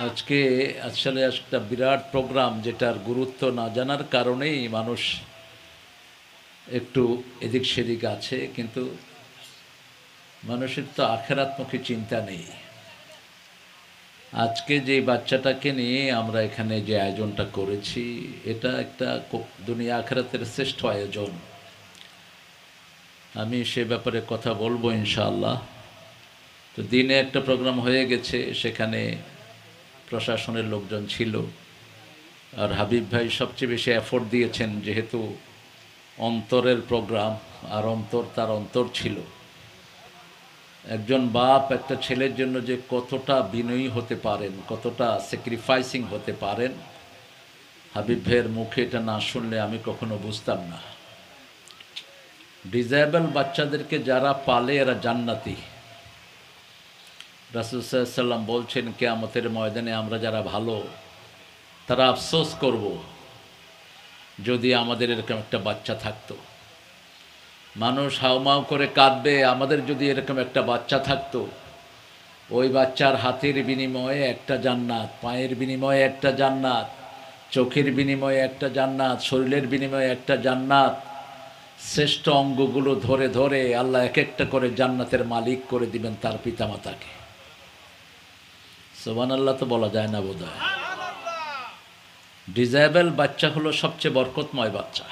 আজকে আসলে একটা বিরাট প্রোগ্রাম, যেটার গুরুত্ব না জানার কারণেই মানুষ একটু এদিক সেদিক আছে, কিন্তু মানুষের তো আখেরাতমুখী চিন্তা নেই। আজকে যে বাচ্চাটাকে নিয়ে আমরা এখানে যে আয়োজনটা করেছি, এটা একটা দুনিয়া আখেরাতের শ্রেষ্ঠ আয়োজন। আমি সে ব্যাপারে কথা বলবো ইনশাআল্লাহ। তো দিনে একটা প্রোগ্রাম হয়ে গেছে, সেখানে প্রশাসনের লোকজন ছিল, আর হাবিব ভাই সবচেয়ে বেশি এফোর্ট দিয়েছেন, যেহেতু অন্তরের প্রোগ্রাম, আর তার অন্তর ছিল। একজন বাপ একটা ছেলের জন্য যে কতটা বিনয়ী হতে পারেন, কতটা স্যাক্রিফাইসিং হতে পারেন, হাবিব ভাইয়ের মুখে এটা না শুনলে আমি কখনো বুঝতাম না। ডিসেবল বাচ্চাদেরকে যারা পালে এরা জান্নাতি। রাসূল সাল্লাল্লাহু আলাইহি ওয়াসাল্লাম বলছেন, কিয়ামতের ময়দানে আমরা যারা ভালো, তারা আফসোস করব যদি আমাদের এরকম একটা বাচ্চা থাকতো। মানুষ হাউমাউ করে কাঁদবে, আমাদের যদি এরকম একটা বাচ্চা থাকতো। ওই বাচ্চার হাতের বিনিময়ে একটা জান্নাত, পায়ের বিনিময়ে একটা জান্নাত, চোখের বিনিময়ে একটা জান্নাত, শরীরের বিনিময়ে একটা জান্নাত। শ্রেষ্ঠ অঙ্গগুলো ধরে ধরে আল্লাহ এক একটা করে জান্নাতের মালিক করে দিবেন তার পিতামাতাকে। সুবহানাল্লাহ তো বলা যায় না বোধহয়। ডিসেবল বাচ্চা হলো সবচেয়ে বরকতময় বাচ্চা।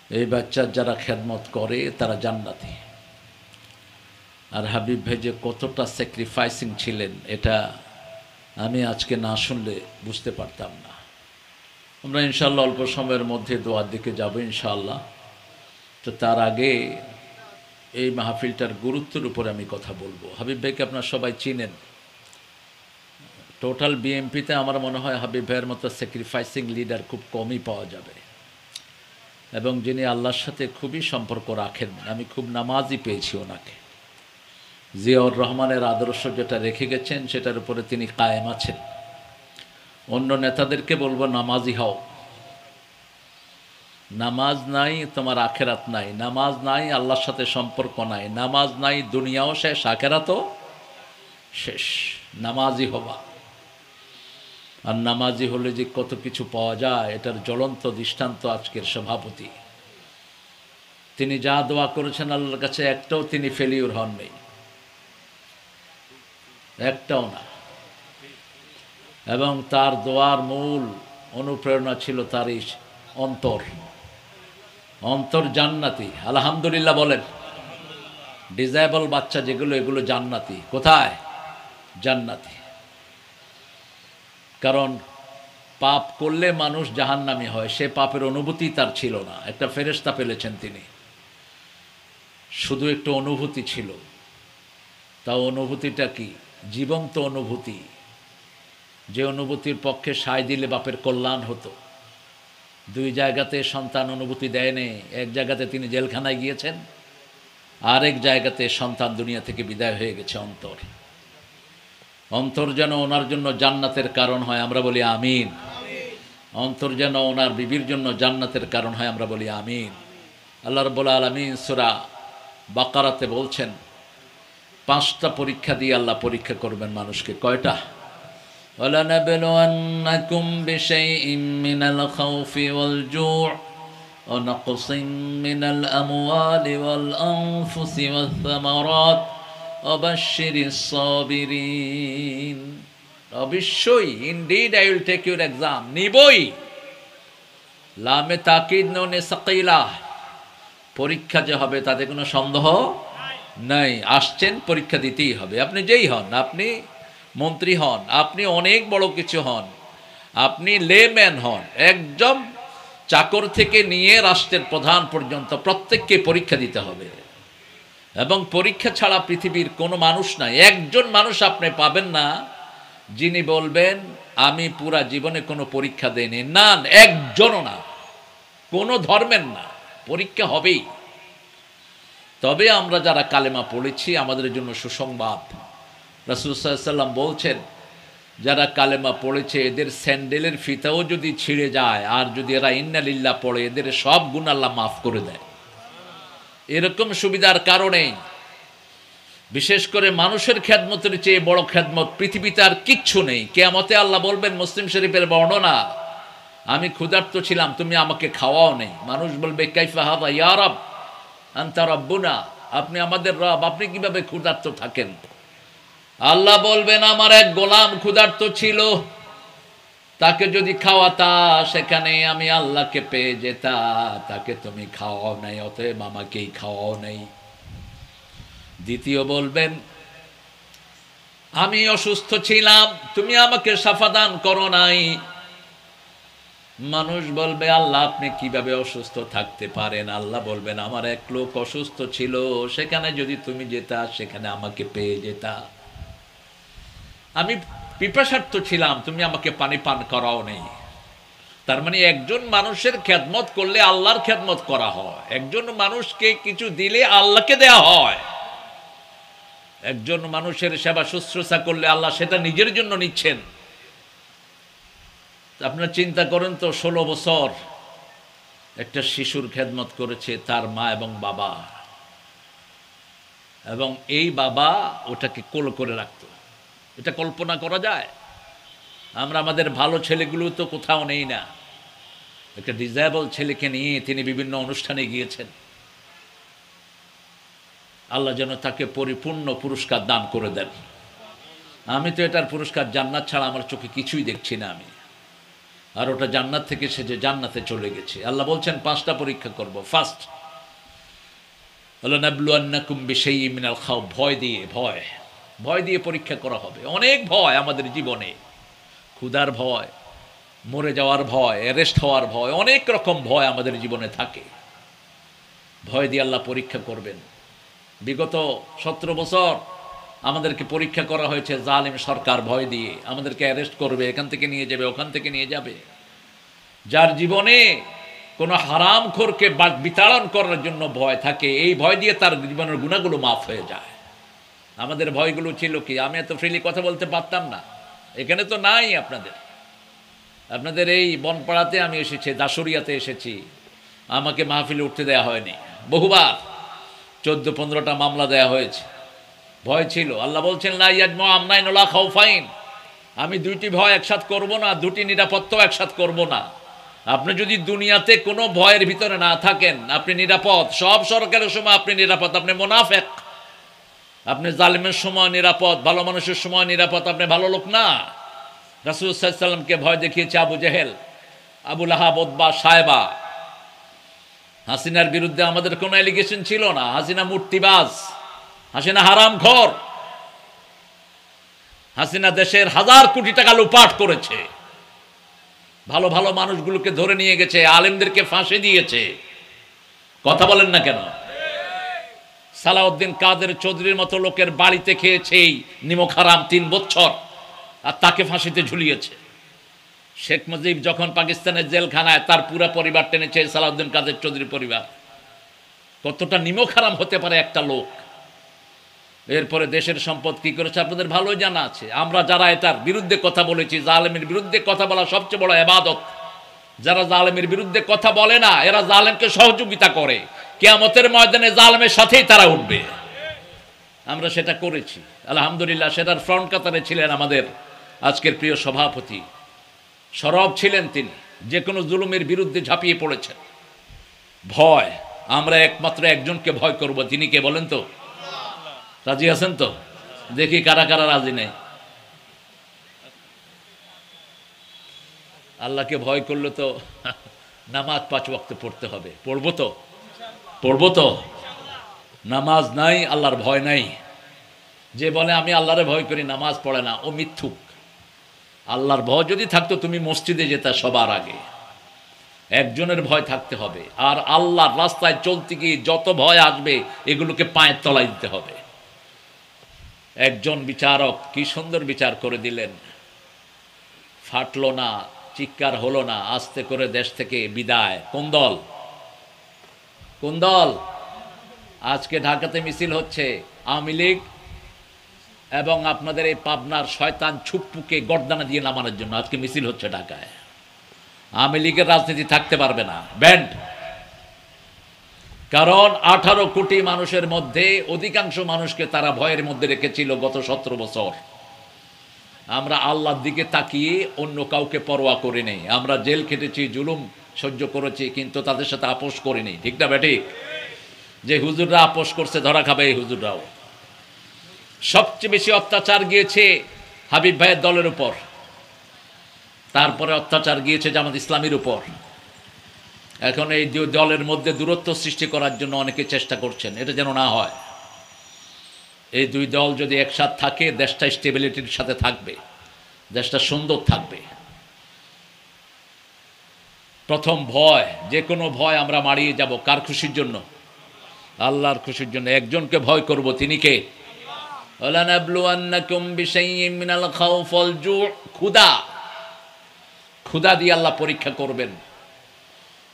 এই বাচ্চার যারা খেদমত করে তারা জান্নাতি। আর হাবিব ভাই যে কতটা স্যাক্রিফাইসিং ছিলেন, এটা আমি আজকে না শুনলে বুঝতে পারতাম না। আমরা ইনশাআল্লাহ অল্প সময়ের মধ্যে দোয়ার দিকে যাব ইনশাআল্লাহ। তো তার আগে এই মাহফিলটার গুরুত্বের উপরে আমি কথা বলবো। হাবিব ভাইকে আপনারা সবাই চিনেন। টোটাল বিএমপিতে আমার মনে হয় হাবিব ভাইয়ের মতো স্যাক্রিফাইসিং লিডার খুব কমই পাওয়া যাবে, এবং যিনি আল্লাহর সাথে খুবই সম্পর্ক রাখেন। আমি খুব নামাজি পেয়েছি ওনাকে। জিয়াউর রহমানের আদর্শ যেটা রেখে গেছেন, সেটার উপরে তিনি কায়েম আছেন। অন্য নেতাদেরকে বলবো, নামাজি হও। নামাজ নাই তোমার আখেরাত নাই, নামাজ নাই আল্লাহর সাথে সম্পর্ক নাই, নামাজ নাই দুনিয়াও শেষ আখেরাতও শেষ। নামাজি হবা। আর নামাজি হলে যে কত কিছু পাওয়া যায়, এটার জ্বলন্ত দৃষ্টান্ত আজকের সভাপতি। তিনি যা দোয়া করেছেন আল্লাহর কাছে, একটাও তিনি ফেলিউর হননি, একটাও না। এবং তার দোয়ার মূল অনুপ্রেরণা ছিল তার এই অন্তর। অন্তর জান্নাতি। আলহামদুলিল্লাহ বলেন। ডিসেবল বাচ্চা যেগুলো, এগুলো জান্নাতি। কোথায়? জান্নাতি। কারণ পাপ করলে মানুষ জাহান্নামী হয়, সে পাপের অনুভূতি তার ছিল না। একটা ফেরেশতা পেলেছেন তিনি, শুধু একটু অনুভূতি ছিল। তাও অনুভূতিটা কি? জীবন্ত অনুভূতি, যে অনুভূতির পক্ষে সায় দিলে বাপের কল্যাণ হতো। দুই জায়গাতে সন্তান অনুভূতি দেয়নি। এক জায়গাতে তিনি জেলখানায় গিয়েছেন, আরেক জায়গাতে সন্তান দুনিয়া থেকে বিদায় হয়ে গেছে। অন্তর, অন্তর যেন ওনার জন্য জান্নাতের কারণ হয়, আমরা বলি আমিন। অন্তর যেন ওনার বিবির জন্য জান্নাতের কারণ হয়, আমরা বলি আমিন। আল্লাহ রাব্বুল আলামিন সূরা বাকারাতে বলছেন, 5টা পরীক্ষা দিয়ে আল্লাহ পরীক্ষা করবেন মানুষকে। কয়টা? وَلَنَبْلُوَنَّكُمْ بِشَيْءٍ مِّنَ الْخَوْفِ وَالْجُوعِ وَنَقْصٍ مِّنَ الْأَمْوَالِ وَالْأَنفُسِ وَالثَّمَرَاتِ وَبَشِّرِ الصَّابِرِينَ। অবশ্যই, indeed I will take your exam. নিবই। লামে তাকিদ নুনে সাকিলা। পরীক্ষা যে হবে তাতে কোনো সন্দেহ নাই। আসছেন, পরীক্ষা দিতেই হবে। আপনি যেই হন, আপনি মন্ত্রী হন, আপনি অনেক বড় কিছু হন, আপনি লেম্যান হন, একদম চাকর থেকে নিয়ে রাষ্ট্রের প্রধান পর্যন্ত প্রত্যেককে পরীক্ষা দিতে হবে। এবং পরীক্ষা ছাড়া পৃথিবীর কোনো মানুষ নাই। একজন মানুষ আপনি পাবেন না যিনি বলবেন আমি পুরা জীবনে কোনো পরীক্ষা দেইনি। না, একজনও না, কোনো ধর্মের না। পরীক্ষা হবেই। তবে আমরা যারা কালেমা পড়েছি, আমাদের জন্য সুসংবাদ। রাসূল সাল্লাল্লাহু আলাইহি ওয়াসাল্লাম বলছেন, যারা কালেমা পড়েছে এদের স্যান্ডেলের ফিতাও যদি ছিঁড়ে যায়, আর যদি এরা ইন্না লিল্লাহ পড়ে, এদের সব গুনাহ আল্লাহ মাফ করে দেয়। এরকম সুবিধার কারণে বিশেষ করে মানুষের খেদমতের চেয়ে বড় খেদমত পৃথিবীতে আর কিচ্ছু নেই। কিয়ামতে আল্লাহ বলবেন, মুসলিম শরীফের বর্ণনা, আমি ক্ষুধার্ত ছিলাম, তুমি আমাকে খাওয়াও নেই। মানুষ বলবে, কাইফা হাদা ইয়া রাব আনতা রাব্বুনা, আপনি আমাদের রব, আপনি কিভাবে ক্ষুধার্ত থাকেন? আল্লাহ বলবেন, আমার এক গোলাম ক্ষুধার্ত ছিল, তাকে যদি খাওয়াতা সেখানে আমি আল্লাহকে পেয়ে যেতা, তাকে তুমি খাওয়াও নাই, অতএব আমাকেই খাওয়াও নাই। দ্বিতীয় বলবেন, আমি অসুস্থ ছিলাম, তুমি আমাকে শাফা দান করো নাই। মানুষ বলবে, আল্লাহ আপনি কিভাবে অসুস্থ থাকতে পারেন? আল্লাহ বলবেন, আমার এক লোক অসুস্থ ছিল, সেখানে যদি তুমি যেতা সেখানে আমাকে পেয়ে যেতা। আমি পিপাসার্থ ছিলাম, তুমি আমাকে পানি পান করাও নেই। তার মানে একজন মানুষের খেদমত করলে আল্লাহর খেদমত করা হয়, একজন মানুষকে কিছু দিলে আল্লাহকে দেয়া হয়, একজন মানুষের সেবা শুশ্রূষা করলে আল্লাহ সেটা নিজের জন্য নিচ্ছেন। আপনারা চিন্তা করেন তো, 16 বছর একটা শিশুর খেদমত করেছে তার মা এবং বাবা, এবং এই বাবা ওটাকে কোল করে রাখত। এটা কল্পনা করা যায়? আমরা আমাদের ভালো ছেলেগুলো তো কোথাও নেই না। একটা ডিসেবল ছেলেকে নিয়ে তিনি বিভিন্ন অনুষ্ঠানে গিয়েছেন। আল্লাহ যেন তাকে পরিপূর্ণ পুরস্কার দান করে দেন। আমি তো এটার পুরস্কার জান্নাত ছাড়া আমার চোখে কিছুই দেখছি না আমি। আর ওটা জান্নাত থেকে সে যে জান্নাতে চলে গেছে। আল্লাহ বলছেন 5টা পরীক্ষা করব। ফার্স্ট হলো নাবলুয়ান্নাকুম বিশাইইম মিনাল খাউফ, ভয় দিয়ে, ভয় দিয়ে পরীক্ষা করা হবে। অনেক ভয় আমাদের জীবনে, ক্ষুধার ভয়, মরে যাওয়ার ভয়, অ্যারেস্ট হওয়ার ভয়, অনেক রকম ভয় আমাদের জীবনে থাকে। ভয় দিয়ে আল্লাহ পরীক্ষা করবেন। বিগত 17 বছর আমাদেরকে পরীক্ষা করা হয়েছে জালিম সরকার ভয় দিয়ে, আমাদেরকে অ্যারেস্ট করবে, এখান থেকে নিয়ে যাবে, ওখান থেকে নিয়ে যাবে। যার জীবনে কোনো হারামখোরকে বিতাড়ন করার জন্য ভয় থাকে, এই ভয় দিয়ে তার জীবনের গুণাগুলো মাফ হয়ে যায়। আমাদের ভয়গুলো ছিল কি? আমি এত ফ্রিলি কথা বলতে পারতাম না, এখানে তো নাই আপনাদের এই বনপাড়াতে আমি এসেছি, দাসুরিয়াতে এসেছি, আমাকে মাহফিলে উঠতে দেওয়া হয়নি। বহুবার 14-15টা মামলা দেয়া হয়েছে, ভয় ছিল। আল্লাহ বলছেন, লা ইয়াজমা আমনাইন ওয়ালা খাউফাইন, আমি 2টি ভয় একসাথ করব না, 2টি নিরাপত্তাও একসাথ করব না। আপনি যদি দুনিয়াতে কোনো ভয়ের ভিতরে না থাকেন, আপনি নিরাপদ। সব সরকারের সময় আপনি নিরাপদ, আপনি মুনাফিক। আপনি জালিমের সময় নিরাপদ, ভালো মানুষের সময় নিরাপদ, আপনি ভালো লোক না। রাসূল সাল্লাল্লাহু আলাইহি ওয়াসাল্লামকে ভয় দেখিয়েছে আবু জেহেল, আবু লাহাব, উতবা, সায়বা। হাসিনার বিরুদ্ধে আমাদের কোনো অ্যালিগেশন ছিল না। হাসিনা মূর্তিবাজ, হাসিনা হারামখোর, হাসিনা দেশের 1000 কোটি টাকা লুপাট করেছে, ভালো ভালো মানুষগুলোকে ধরে নিয়ে গেছে, আলেমদেরকে ফাঁসি দিয়েছে। কথা বলেন না কেন? সালাউদ্দিন কাদের চৌধুরীর মতো লোকের বাড়িতে খেয়েছে এই নিমক হারাম 3 বছর, আর তাকে ফাঁসিতে ঝুলিয়েছে। শেখ মুজিব যখন পাকিস্তানের জেলখানায়, তার পুরো পরিবার টেনেছে সালাউদ্দিন কাদের চৌধুরীর পরিবার। কতটা নিমক হারাম হতে পারে একটা লোক। এরপরে দেশের সম্পদ কি করেছে আপনাদের ভালোই জানা আছে। আমরা যারা এটার বিরুদ্ধে কথা বলেছি, জালেমের বিরুদ্ধে কথা বলা সবচেয়ে বড় ইবাদত। যারা জালেমের বিরুদ্ধে কথা বলে না, এরা জালেমকে সহযোগিতা করে। কিয়ামতের ময়দানে জালেমের সাথেই তারা উঠবে। আমরা সেটা করেছি আলহামদুলিল্লাহ। সেটার ফ্রন্ট কাতারে ছিলেন আমাদের আজকের প্রিয় সভাপতি, সরব ছিলেন তিনি, যে কোনো জুলুমের বিরুদ্ধে ঝাঁপিয়ে পড়েছেন। ভয়, আমরা একমাত্র একজনকে ভয় করব, তিনি কে বলেন তো? রাজি আছেন তো? দেখি কারা কারা রাজি নেই। আল্লাহকে ভয় করলে তো নামাজ 5 ওয়াক্ত পড়তে হবে। পড়বো তো? নামাজ নাই, আল্লাহর ভয় নাই। যে বলে আমি আল্লাহরে ভয় করি, নামাজ পড়ে না, ও মিথ্যুক। আল্লাহর ভয় যদি থাকতো তুমি মসজিদে যেতা সবার আগে। একজনের ভয় থাকতে হবে। আর আল্লাহর রাস্তায় চলতে গিয়ে যত ভয় আসবে, এগুলোকে পায়ের তলায় দিতে হবে। একজন বিচারক কি সুন্দর বিচার করে দিলেন, ফাটলো না, চিৎকার হলো না, আস্তে করে দেশ থেকে বিদায়। কোন দল? আজকে ঢাকাতে মিছিল হচ্ছে আওয়ামী লীগ এবং আপনাদের এই পাবনার শয়তান ছুপ্পুকে গর্দানা দিয়ে নামানোর জন্য আজকে মিছিল হচ্ছে ঢাকায়। আওয়ামী লীগের রাজনীতি থাকতে পারবে না, ব্যান্ড। কারণ 18 কোটি মানুষের মধ্যে অধিকাংশ মানুষকে তারা ভয়ের মধ্যে রেখেছিল গত 17 বছর। আমরা আল্লাহর দিকে তাকিয়ে অন্য কাউকে পরোয়া করে নেই। আমরা জেল খেটেছি, জুলুম সহ্য করেছি, কিন্তু তাদের সাথে আপোষ করিনি। ঠিক না বেঠিক? যে হুজুররা আপোষ করছে ধরা খাবে এই হুজুররাও। সবচেয়ে বেশি অত্যাচার গিয়েছে হাবিব ভাইয়ের দলের উপর, তারপরে অত্যাচার গিয়েছে জামাত ইসলামীর উপর। এখন এই দলের মধ্যে দূরত্ব সৃষ্টি করার জন্য অনেকে চেষ্টা করছেন, এটা যেন না হয়। এই দুই দল যদি একসাথে থাকে, দেশটা স্টেবিলিটির সাথে থাকবে, দেশটা সুন্দর থাকবে। প্রথম ভয়, যে কোনো ভয় আমরা মারিয়ে যাব কার খুশির জন্য? আল্লাহর খুশির জন্য। একজনকে ভয় করব, তিনি কে? ওয়ালানাবলুয়ান্নাকুম বিশাইইম মিনাল খাউফ ওয়াল জু', ক্ষুধা। ক্ষুধা দিয়ে আল্লাহ পরীক্ষা করবেন।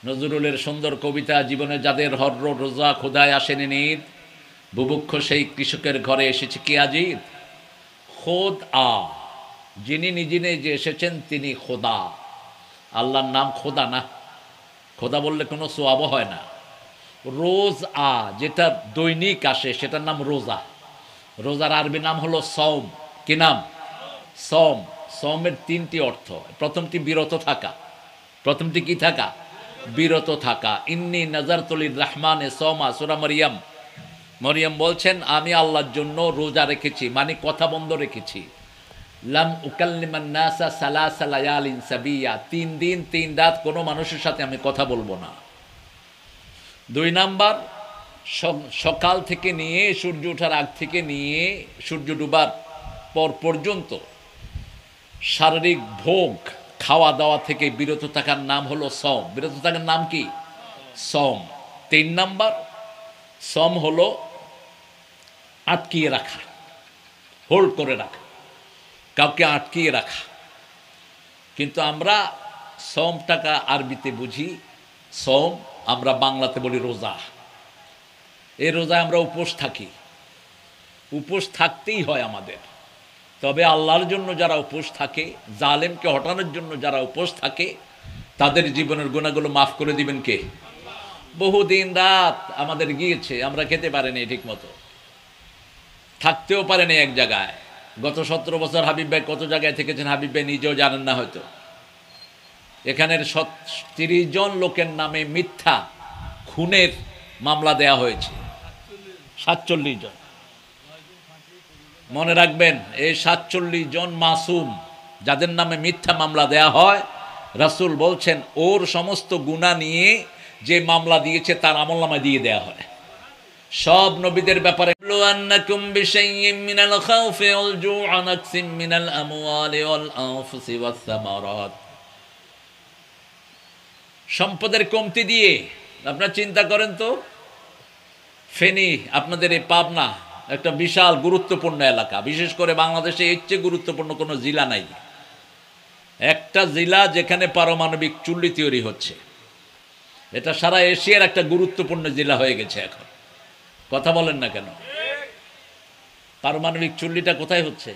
নজরুলের সুন্দর কবিতা, জীবনে যাদের হরর রোজা ক্ষুধায় আসেনি নিদ, বুভুক্ষ সেই কৃষকের ঘরে এসেছে কি আজিদ। খোদ আ, যিনি নিজে নিজে এসেছেন তিনি খোদা। আল্লাহর নাম খোদা না, খোদা বললে কোনো সোয়াব হয় না। রোজ আ, যেটা দৈনিক আসে সেটার নাম রোজা। রোজার আরবি নাম হলো সওম। কি নাম? সওম। সওমের 3টি অর্থ। প্রথমটি বিরত থাকা। প্রথমটি কি থাকা? বিরত থাকা। ইন্নী নাযারতু লির-রাহমানে সওমা, সূরা মারইয়াম। মরিয়ম বলছেন আমি আল্লাহর জন্য রোজা রেখেছি, মানে কথা বন্ধ রেখেছি। লাম উকাল্লিমান নাসা সালাসা লায়ালিন সাবিয়া, 3 দিন 3 রাত কোনো মানুষের সাথে আমি কথা বলবো না। 2 নাম্বার, সকাল থেকে নিয়ে সূর্য ওঠার আগ থেকে নিয়ে সূর্য ডুবার পর পর্যন্ত শারীরিক ভোগ খাওয়া দাওয়া থেকে বিরত থাকার নাম হলো সওম। বিরত থাকার নাম কি? সওম। 3 নাম্বার, সওম হলো আটকিয়ে রাখা, হোল্ড করে রাখা, কাউকে আটকিয়ে রাখা। কিন্তু আমরা সওমটাকে আরবিতে বুঝি সওম, আমরা বাংলাতে বলি রোজা। এই রোজায় আমরা উপোস থাকি, উপোস থাকতেই হয় আমাদের। তবে আল্লাহর জন্য যারা উপোস থাকে, জালেমকে হটানোর জন্য যারা উপোস থাকে, তাদের জীবনের গুনাহগুলো মাফ করে দিবেন কে? বহুদিন রাত আমাদের গিয়েছে, আমরা খেতে পারিনি ঠিক মতো, থাকতেও পারেনি এক জায়গায়। গত 17 বছর হাবিব ভাই কত জায়গায় থেকেছেন হাবিব ভাই নিজেও জানেন না হয়তো। এখানের 30 জন লোকের নামে মিথ্যা খুনের মামলা দেয়া হয়েছে। 47 জন। মনে রাখবেন, এই 47 জন মাসুম যাদের নামে মিথ্যা মামলা দেয়া হয়, রাসূল বলছেন ওর সমস্ত গুনাহ নিয়ে যে মামলা দিয়েছে তার আমলনামায় দিয়ে দেয়া হয়। সব নবীদের ব্যাপারে আন্নাকুম বিশাইইম মিনাল খাউফি ওয়াল জু'আ নাকসিম মিনাল আমওয়ালি ওয়াল আনফুসি ওয়াস সামারাত, সম্পদের কমতি দিয়ে। আপনারা চিন্তা করেন তো, ফেনী, আপনাদের এই পাবনা একটা বিশাল গুরুত্বপূর্ণ এলাকা, বিশেষ করে বাংলাদেশে এর চেয়ে গুরুত্বপূর্ণ কোনো জেলা নাই। একটা জেলা যেখানে পারমাণবিক চুল্লি তৈরি হচ্ছে, এটা সারা এশিয়ার একটা গুরুত্বপূর্ণ জেলা হয়ে গেছে এখন। কথা বলেন না কেন? পারমাণবিক চুল্লিটা কোথায় হচ্ছে?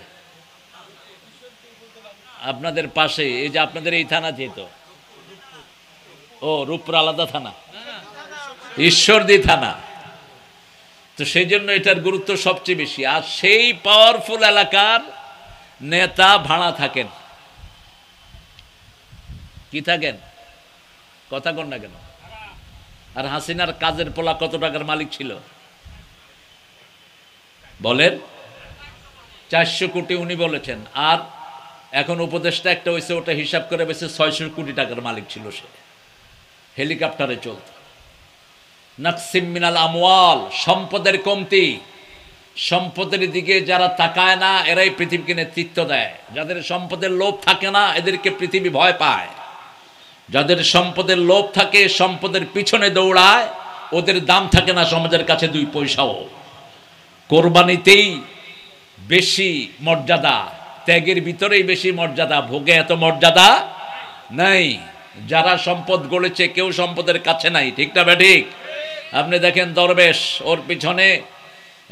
আপনাদের পাশে। এই যে আপনাদের এই থানা যেত, ও রূপপুর আলাদা থানা, ঈশ্বরদী থানা। তো সেই জন্য এটার গুরুত্ব সবচেয়ে বেশি। আর সেই পাওয়ারফুল এলাকার নেতা ভাড়া থাকেন। কি থাকেন? কথা কন না কেন? আর হাসিনার কাজের পোলা কত টাকার মালিক ছিল বলেন? 400 কোটি উনি বলেছেন। আর এখন উপদেষ্টা একটা হয়েছে, ওটা হিসাব করে বেশি 600 কোটি টাকার মালিক ছিল সে, হেলিকপ্টারে চলত। নাকসিম মিনাল আমওয়াল, সম্পদের কমতি। সম্পদের দিকে যারা তাকায় না এরাই পৃথিবীকে নেতৃত্ব দেয়। যাদের সম্পদের লোভ থাকে না এদেরকে পৃথিবী ভয় পায়। যাদের সম্পদের লোভ থাকে, সম্পদের পিছনে দৌড়ায়, ওদের দাম থাকে না সমাজের কাছে 2 পয়সাও। কোরবানিতেই বেশি মর্যাদা, ত্যাগের ভিতরেই বেশি মর্যাদা, ভোগে এত মর্যাদা নাই। যারা সম্পদ গড়েছে কেউ সম্পদের কাছে নাই। ঠিক না বেঠিক? আপনি দেখেন দরবেশ, ওর পিছনে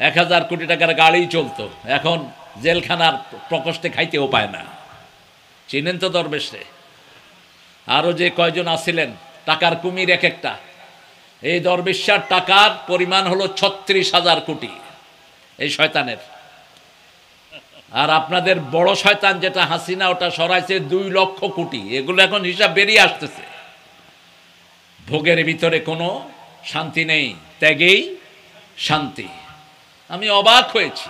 1000 কোটি টাকার গাড়ি চলতো, এখন জেলখানার প্রকোষ্ঠে খাইতেও পায় না। চিনেন তো দরবেশে? আরও যে কয়জন আসিলেন টাকার কুমির এক একটা, এই দরবেশার টাকার পরিমাণ হলো 36,000 কোটি এই শয়তানের। আর আপনাদের বড় শয়তান যেটা হাসিনা, ওটা সরাইছে 2 লক্ষ কোটি। এগুলো এখন হিসাব বেরিয়ে আসতেছে। ভোগের ভিতরে কোনো শান্তি নেই, ত্যাগেই শান্তি। আমি অবাক হয়েছি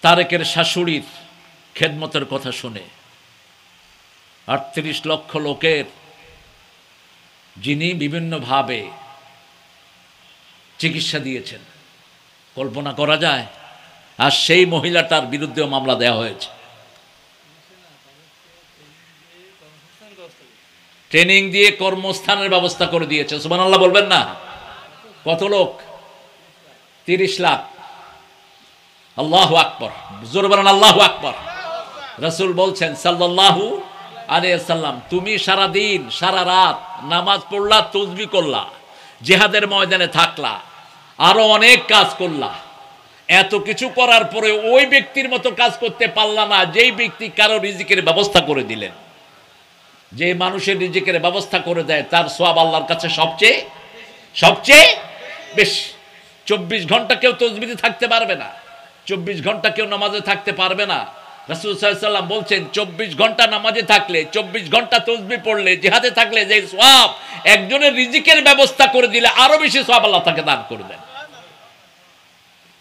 তারেকের শাশুড়ির খেদমতের কথা শুনে। 38 লক্ষ লোকের যিনি বিভিন্নভাবে চিকিৎসা দিয়েছেন, কল্পনা করা যায়। আর সেই মহিলাটার বিরুদ্ধেও মামলা দেওয়া হয়েছে। ট্রেনিং দিয়ে কর্মস্থানের ব্যবস্থা করে দিয়েছে। সুবহানাল্লাহ বলবেন না? কত লোক? 30 লাখ। আল্লাহু আকবার, জোরে বলেন আল্লাহু আকবার। রাসূল বলছেন সাল্লাল্লাহু আলাইহি ওয়াসাল্লাম, তুমি সারা দিন সারা রাত নামাজ পড়লা, তাসবিহ করলা, জিহাদের ময়দানে থাকলা, আরো অনেক কাজ করলা, এত কিছু করার পরে ওই ব্যক্তির মতো কাজ করতে পারলা না যেই ব্যক্তি কারো রিজিকের ব্যবস্থা করে দিলেন। যে মানুষের রিজিকের ব্যবস্থা করে দেয় তার সওয়াব আল্লাহর কাছে সবচেয়ে সবচেয়ে বেশি। 24 ঘন্টা কেউ তাসবিহে থাকতে পারবে না, 24 ঘন্টা কেউ নামাজে থাকতে পারবে না। রাসূল সাল্লাল্লাহু আলাইহি ওয়াসাল্লাম বলছেন 24 ঘন্টা নামাজে থাকলে, 24 ঘন্টা তাসবিহ পড়লে, জিহাদে থাকলে যে সওয়াব, একজনের রিজিকের ব্যবস্থা করে দিলে আরো বেশি সওয়াব আল্লাহ তাকে দান করে দেন।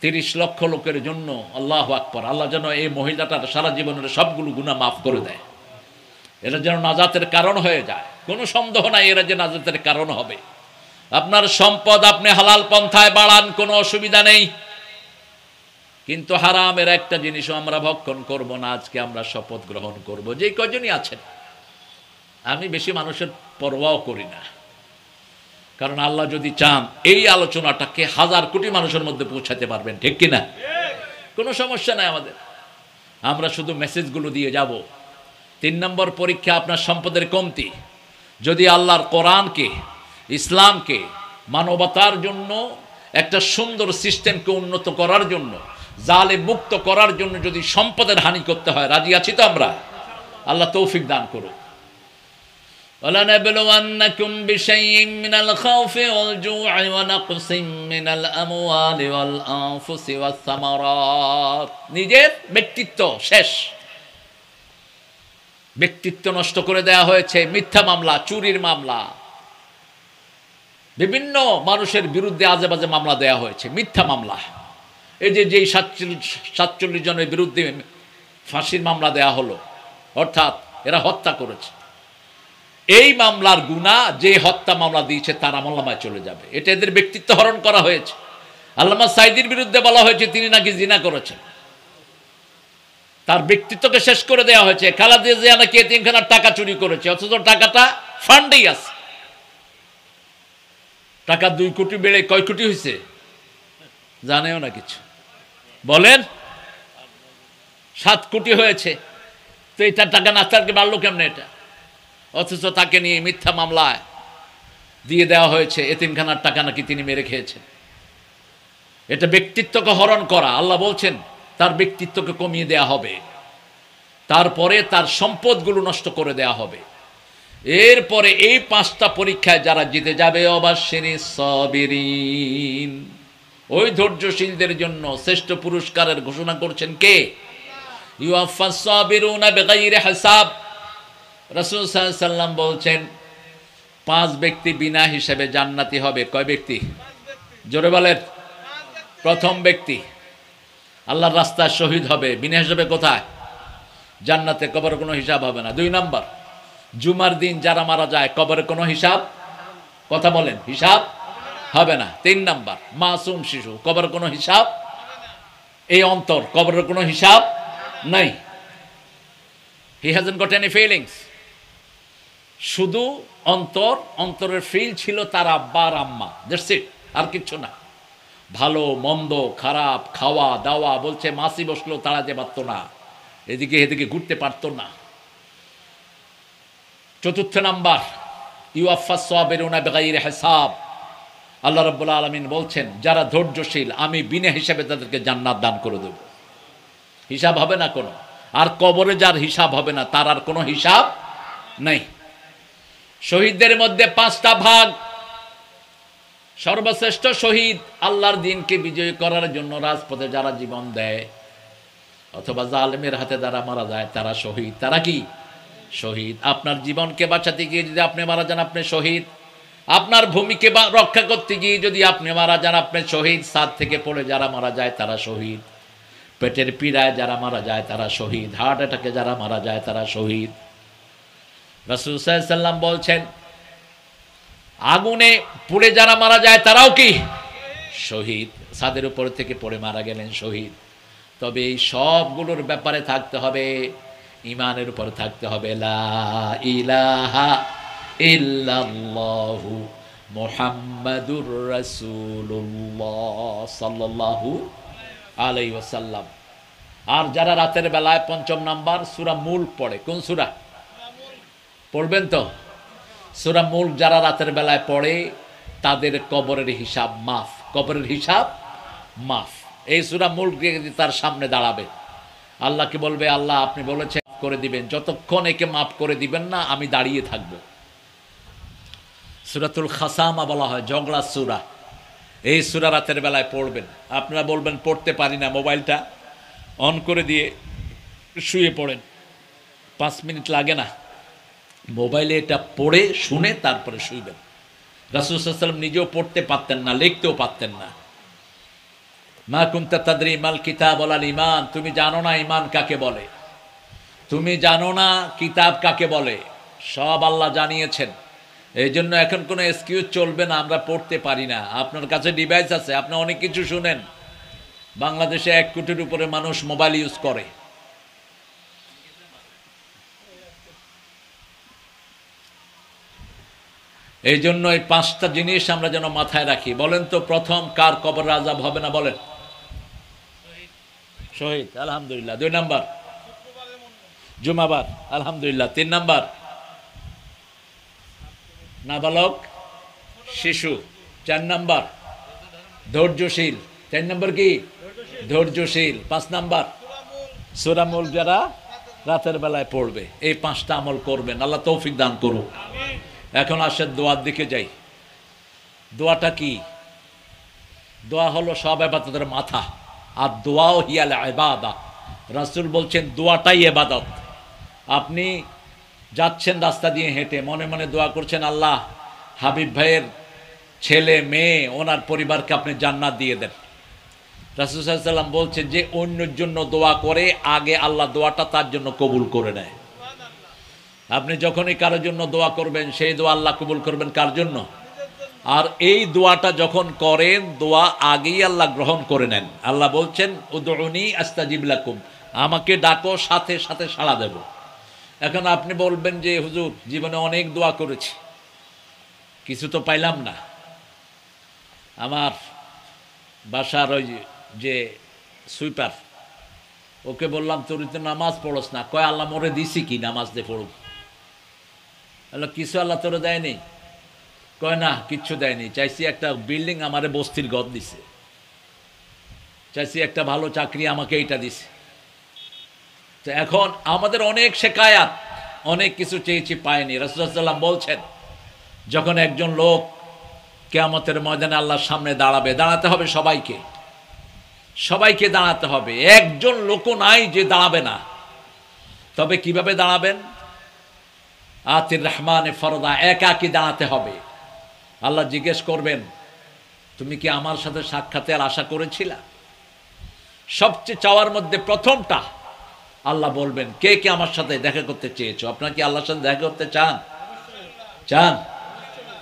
30 লক্ষ লোকের জন্য। আল্লাহু আকবার। আল্লাহ যেন এই মহিলাটার সারা জীবনের সবগুলো গুনাহ মাফ করে দেয়। এরা যেন নাজাতের কারণ হয়ে যায়। কোনো সন্দেহ নাই এরা যে নাজাতের কারণ হবে। আপনার সম্পদ আপনি হালাল পন্থায় বাড়ান, কোনো অসুবিধা নেই, কিন্তু হারামের একটা জিনিসও আমরা ভক্ষণ করব না। আজকে আমরা শপথ গ্রহণ করব, যে কয়জনই আছেন। আমি বেশি মানুষের পরোয়াও করি না, কারণ আল্লাহ যদি চান এই আলোচনাটাকে 1000 কোটি মানুষের মধ্যে পৌঁছাতে পারবেন, ঠিক কিনা? কোনো সমস্যা নাই আমাদের। আমরা শুধু মেসেজগুলো দিয়ে যাব। 3 নম্বর পরীক্ষা আপনার সম্পদের কমতি। যদি আল্লাহর কোরআনকে, ইসলামকে, মানবতার জন্য একটা সুন্দর সিস্টেমকে উন্নত করার জন্য, জালেম মুক্ত করার জন্য যদি সম্পদের হানি করতে হয়, রাজি আছি তো আমরা? আল্লাহ তৌফিক দান করুন। وَلَنَبْلُوَنَّكُمْ بِشَيْءٍ مِّنَ الْخَوْفِ وَالْجُوعِ وَنَقْصٍ مِّنَ الْأَمْوَالِ وَالْأَنفُسِ وَالثَّمَرَاتِ। নিজের ব্যক্তিত্ব শেষ, ব্যক্তিত্ব নষ্ট করে দেয়া হয়েছে। মিথ্যা মামলা, চুরির মামলা, বিভিন্ন মানুষের বিরুদ্ধে আজে বাজে মামলা দেয়া হয়েছে, মিথ্যা মামলা। এই যে 47 জনের বিরুদ্ধে ফাঁসির মামলা দেয়া হলো, অর্থাৎ এরা হত্যা করেছে। এই মামলার গুনাহ যে হত্যা মামলা দিয়েছে তার আমলনামায় চলে যাবে। এটা এদের ব্যক্তিত্ব হরণ করা হয়েছে। আল্লামা সাইদির বিরুদ্ধে বলা হয়েছে তিনি নাকি জিনা করেছেন, তার ব্যক্তিত্বকে শেষ করে দেওয়া হয়েছে। খালেদা জিয়া নাকি এতিমখানার টাকা চুরি করেছে, অথচ টাকাটা ফান্ডেই আছে। টাকা 2 কোটি বেড়ে কয় কোটি হয়েছে জানেও না কিছু, বলেন? 7 কোটি হয়েছে। তো এটা টাকা না থাকলে বাড়লো কেমনে এটা? অথচ তাকে নিয়ে মিথ্যা মামলায় দিয়ে দেওয়া হয়েছে, এতিমখানার টাকা নাকি তিনি মেরে খেয়েছেন। এটা ব্যক্তিত্বকে হরণ করা। আল্লাহ বলছেন তার ব্যক্তিত্বকে কমিয়ে দেয়া হবে, তারপরে তার সম্পদগুলো নষ্ট করে দেয়া হবে। এরপরে এই 5টা পরীক্ষায় যারা জিতে যাবে, অবাশশিরিস সাবিরিন, ওই ধৈর্যশীলদের জন্য শ্রেষ্ঠ পুরস্কারের ঘোষণা করছেন কে? ইউয়াফাস সাবিরুনা বিগাইরি হিসাব। রাসূল সাল্লাল্লাহু আলাইহি সাল্লাম বলছেন 5 ব্যক্তি বিনা হিসাবে জান্নাতি হবে। কয় ব্যক্তি? জোরে বলেন। প্রথম ব্যক্তি আল্লাহর রাস্তায় শহীদ হবে, বিনা হিসাবে। কোথায়? জান্নাতে, কবরে কোনো হিসাব হবে না। 2 নাম্বার, জুমার দিন যারা মারা যায় কবরে কোনো হিসাব, কথা বলেন, হিসাব হবে না। 3 নাম্বার, মাসুম শিশু, কবরে কোনো হিসাব। এই অন্তর, কবরের কোনো হিসাব নাই। হি হ্যাজন্ট গট এনি ফিলিংস। শুধু অন্তর, অন্তরের ফিল ছিল তার আব্বা আর আম্মা, দ্যাটস ইট, আর কিছু না। ভালো মন্দ, খারাপ, খাওয়া দাওয়া, বলছে মাসি বসলো তাড়াতে পারতো না, এদিকে এদিকে ঘুরতে পারতো না। 4 নাম্বার, ইউয়াফাস সাবিরুনা বিগাইরি হিসাব। আল্লাহ রাব্বুল আলামিন বলছেন যারা ধৈর্যশীল আমি বিনা হিসাবে তাদেরকে জান্নাত দান করে দেব, হিসাব হবে না কোনো। আর কবরে যার হিসাব হবে না তার আর কোনো হিসাব নেই। শহীদদের মধ্যে 5টা ভাগ। সর্বশ্রেষ্ঠ শহীদ আল্লাহর দ্বীনকে বিজয়ী করার জন্য রাজপথে যারা জীবন দেয় অথবা জালেমের হাতে যারা মারা যায় তারা শহীদ। তারা কি শহীদ। আপনার জীবনকে বাঁচাতে গিয়ে যদি আপনি মারা যান আপনি শহীদ। আপনার ভূমিকে রক্ষা করতে গিয়ে যদি আপনি মারা যান আপনি শহীদ। ছাদ থেকে পড়ে যারা মারা যায় তারা শহীদ। পেটের পীড়ায় যারা মারা যায় তারা শহীদ। হার্ট অ্যাটাকে যারা মারা যায় তারা শহীদ। রাসূল সাল্লাল্লাহু আলাইহি ওয়াসাল্লাম বলছেন আগুনে পুড়ে যারা মারা যায় তারাও কি শহীদ। ছাদের উপর থেকে পড়ে মারা গেলেন শহীদ। তবে এই সবগুলোর ব্যাপারে থাকতে হবে ঈমানের উপর থাকতে হবে লা ইলাহা ইল্লাল্লাহু মুহাম্মাদুর রাসূলুল্লাহ সাল্লাল্লাহু আলাইহি ওয়াসাল্লাম। আর যারা রাতের বেলায় ৫ম নাম্বার সূরা মুলক পড়ে, কোন সূরা পড়বেন তো? সূরা মুলক যারা রাতের বেলায় পড়ে তাদের কবরের হিসাব মাফ। কবরের হিসাব মাফ। এই সূরা মুলক তার সামনে দাঁড়াবে, আল্লাহকে বলবে আল্লাহ আপনি বলেছেন মাফ করে দিবেন, যতক্ষণ একে মাফ করে দিবেন না আমি দাঁড়িয়ে থাকবো। সূরাতুল খাসামা বলা হয় ঝগড়া সূরা। এই সূরা রাতের বেলায় পড়বেন। আপনারা বলবেন পড়তে পারি না, মোবাইলটা অন করে দিয়ে শুয়ে পড়েন, 5 মিনিট লাগে না, মোবাইলে এটা পড়ে শুনে তারপরে শুইবেন। রাসূল সাল্লাল্লাহু আলাইহি ওয়াসাল্লাম নিজেও পড়তে পারতেন না, লিখতেও পারতেন না। মা কুনতা তাদরি মাল কিতাব ওয়াল ঈমান, তুমি জানো না ঈমান কাকে বলে, তুমি জানো না কিতাব কাকে বলে, সব আল্লাহ জানিয়েছেন। এই জন্য এখন কোনো এক্সকিউজ চলবে না আমরা পড়তে পারি না। আপনার কাছে ডিভাইস আছে, আপনি অনেক কিছু শুনেন। বাংলাদেশে 1 কোটির উপরে মানুষ মোবাইল ইউজ করে। এই জন্য এই 5টা জিনিস আমরা যেন মাথায় রাখি। বলেন তো প্রথম কার কবর আযাব হবে না বলেন? শহীদ, আলহামদুলিল্লাহ। 2 নাম্বার জুমাবার, আলহামদুলিল্লাহ। 3 নাম্বার নাবালক শিশু। 4 নাম্বার ধৈর্যশীল। 4 নাম্বার কি ধৈর্যশীল। 5 নাম্বার সূরা মুলক যারা রাতের বেলায় পড়বে। এই 5টা আমল করবেন, আল্লাহ তৌফিক দান করুন। এখন আসেন দোয়ার দিকে যাই। দোয়াটা কি? দোয়া হলো সব ইবাদতের মাথা। আর দোয়াও হিয়াল ইবাদা। রাসূল বলছেন দোয়াটাই ইবাদত। আপনি যাচ্ছেন রাস্তা দিয়ে হেঁটে, মনে মনে দোয়া করছেন আল্লাহ হাবিব ভাইয়ের ছেলে মেয়ে ওনার পরিবারকে আপনি জান্নাত দিয়ে দেন। রাসূল সাল্লাল্লাহু আলাইহি ওয়াসাল্লাম বলছেন যে অন্যের জন্য দোয়া করে আগে আল্লাহ দোয়াটা তার জন্য কবুল করে নেয়। আপনি যখনই কারোর জন্য দোয়া করবেন সেই দোয়া আল্লাহ কবুল করবেন কার জন্য? আর এই দোয়াটা যখন করেন দোয়া আগেই আল্লাহ গ্রহণ করে নেন। আল্লাহ বলছেন উদউনি আস্তাজিব লাকুম, আমাকে ডাকো সাথে সাথে সাড়া দেব। এখন আপনি বলবেন যে হুজুর জীবনে অনেক দোয়া করেছি কিছু তো পাইলাম না। আমার বাসার ওই যে সুইপার, ওকে বললাম তোর তো নামাজ পড়স না। কয় আল্লাহ মোরে দিছি কি নামাজ দিয়ে পড়ুক? আল্লাহ কিছু আল্লাহ তোরে দেয়নি? কয় না কিচ্ছু দেয়নি। চাইছি একটা বিল্ডিং আমারে বস্তির ঘর দিছে, চাইছি একটা ভালো চাকরি আমাকে এইটা দিছে। তো এখন আমাদের অনেক শেকায়াত, অনেক কিছু চেয়েছি পাইনি। রাসূলুল্লাহ সাল্লাল্লাহু আলাইহি ওয়াসাল্লাম বলছেন যখন একজন লোক কিয়ামতের ময়দানে আল্লাহর সামনে দাঁড়াবে, দাঁড়াতে হবে সবাইকে, সবাইকে দাঁড়াতে হবে। একজন লোকও নাই যে দাঁড়াবে না। তবে কিভাবে দাঁড়াবেন? আতির রহমানে ফরদা, একাকি দাঁড়াতে হবে। আল্লাহ জিজ্ঞেস করবেন তুমি কি আমার সাথে সাক্ষাতের আশা করেছিলা? সবচেয়ে চাওয়ার মধ্যে প্রথমটা আল্লাহ বলবেন কে কে আমার সাথে দেখা করতে চেয়েছো? আপনারা কি আল্লাহর সাথে দেখা করতে চান? চান?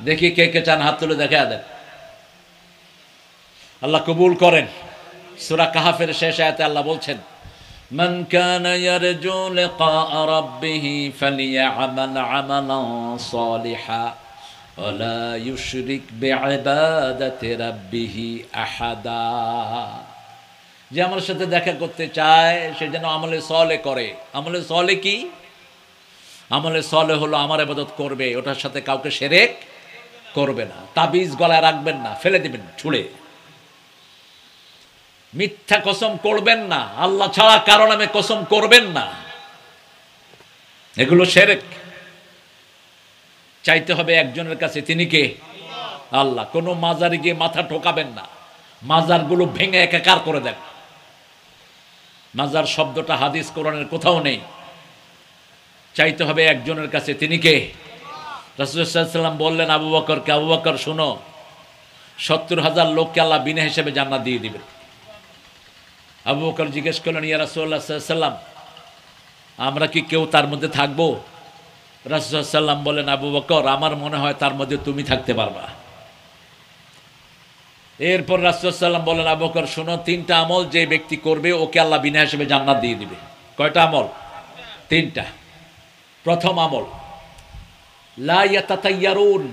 দেখি কে কে চান, হাত তুলে দেখা দেন। আল্লাহ কবুল করেন। সূরা কাহফের শেষ আয়াতে আল্লাহ বলছেন মান কানা ইয়ারজু লিকা রাব্বিহি ফালিয়া'মাল 'আমালান সালিহা ওয়া লা ইউশরিক বিইবাদাতি রাব্বিহি আহাদা। যে আমার সাথে দেখা করতে চায় সে যেন আমলে সলে করে। আমলে সলে কি? আমলে সলে হলো আমার ইবাদত করবে, ওটার সাথে কাউকে শিরক করবে না, তাবিজ গলায় রাখবেন না, ফেলে দিবেন ছুঁড়ে। মিথ্যা কসম করবেন না, আল্লাহ ছাড়া কারো নামে কসম করবেন না, এগুলো শিরক। চাইতে হবে একজনের কাছে, তিনি কে? আল্লাহ। কোনো মাজারে গিয়ে মাথা ঠোকাবেন না, মাজারগুলো ভেঙে একাকার করে দেন। মাজার শব্দটা হাদিস কোরআনের কোথাও নেই। চাইতে হবে একজনের কাছে, তিনি কে? রাসূলুল্লাহ সাল্লাল্লাহু আলাইহি ওয়াসাল্লাম বললেন আবু বকরকে, আবু বকর শোনো, ৭০,০০০ লোককে আল্লাহ বিনা হিসেবে জান্নাত দিয়ে দিবেন। আবু বকর জিজ্ঞেস করলেন, ইয়া রাসূলুল্লাহ সাল্লাল্লাহু আলাইহি ওয়াসাল্লাম, আমরা কি কেউ তার মধ্যে থাকবো? রাসূলুল্লাহ সাল্লাল্লাহু আলাইহি ওয়াসাল্লাম বলেন, আবু বকর, আমার মনে হয় তার মধ্যে তুমি থাকতে পারবা। এরপর রাসূলুল্লাহ সাল্লাল্লাহু আলাইহি ওয়াসাল্লাম বলেন, আবু বকর শোনো, ৩টা আমল যে ব্যক্তি করবে ওকে আল্লাহ বিনা হিসেবে জান্নাত দিয়ে দিবে। কয়টা আমল? 3টা। প্রথম আমল, লা ইয়াতাতাইয়ারুন,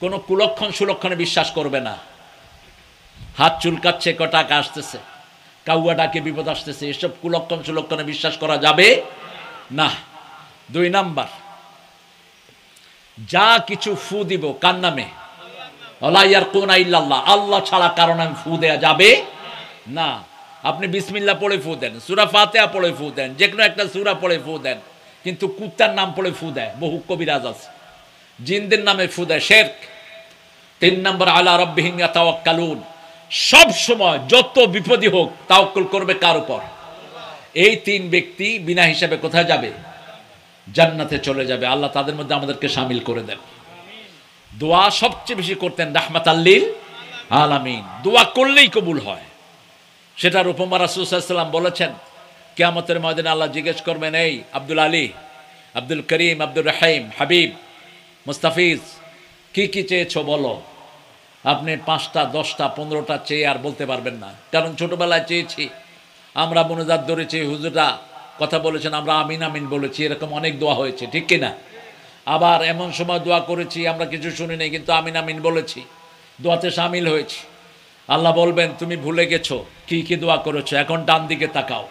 কোন কুলক্ষণ সুলক্ষণে বিশ্বাস করবে না। হাত চুলকাচ্ছে, কটাকা আসতেছে, কাউয়া ডাকে বিপদ আসতেছে, এসব কুলক্ষণ সুলক্ষণে বিশ্বাস করা যাবে না। 2 নাম্বার, যা কিছু ফু দিব কার নামে? ওয়ালা ইয়ারকুনা ইল্লাল্লাহ, আল্লাহ ছাড়া কারণ আমি ফু দেয়া যাবে না। আপনি বিসমিল্লাহ পড়ে ফু দেন, সূরা ফাতিহা পড়ে ফু দেন, যে কোনো একটা সূরা পড়ে ফু দেন, কিন্তু কুত্তার নাম পড়ে ফু দেয় বহু কবিরাজ আছে, জিনদের নামে ফু দেয়, শিরক। 3 নাম্বার, আলা রাব্বিহিম ইয়াতাওয়াক্কালুন, সব সময় যত বিপদই হোক তাওয়াক্কুল করবে কার উপর? এই 3 ব্যক্তি বিনা হিসাবে কোথায় যাবে? জান্নাতে চলে যাবে। আল্লাহ তাদের মধ্যে আমাদেরকে শামিল করে দেন। দোয়া সবচেয়ে বেশি করতেন রাহমাতাল লিল আলামিন, দোয়া করলেই কবুল হয়। সেটার উপমা রাসূল সাল্লাল্লাহু আলাইহি ওয়াসাল্লাম বলেছেন, কিয়ামতের ময়দানে আল্লাহ জিজ্ঞেস করবেন, এই আব্দুল আলী, আব্দুল করিম, আব্দুর রহিম, হাবিব, মুস্তাফিজ, কি কি চেয়েছো বলো? আপনি 5টা 10টা 15টা চেয়ে আর বলতে পারবেন না, কারণ ছোটবেলায় চেয়েছি, আমরা মোনাজাত ধরেছি, হুজুররা কথা বলেছেন, আমরা আমিন আমিন বলেছি, এরকম অনেক দোয়া হয়েছে, ঠিক কিনা? আবার এমন সময় দোয়া করেছি আমরা কিছু শুনি নাই, কিন্তু আমিন আমিন বলেছি, দোয়াতে শামিল হয়েছি। আল্লাহ বলবেন, তুমি ভুলে গেছো কি কি দোয়া করেছো, এখন ডান দিকে তাকাও।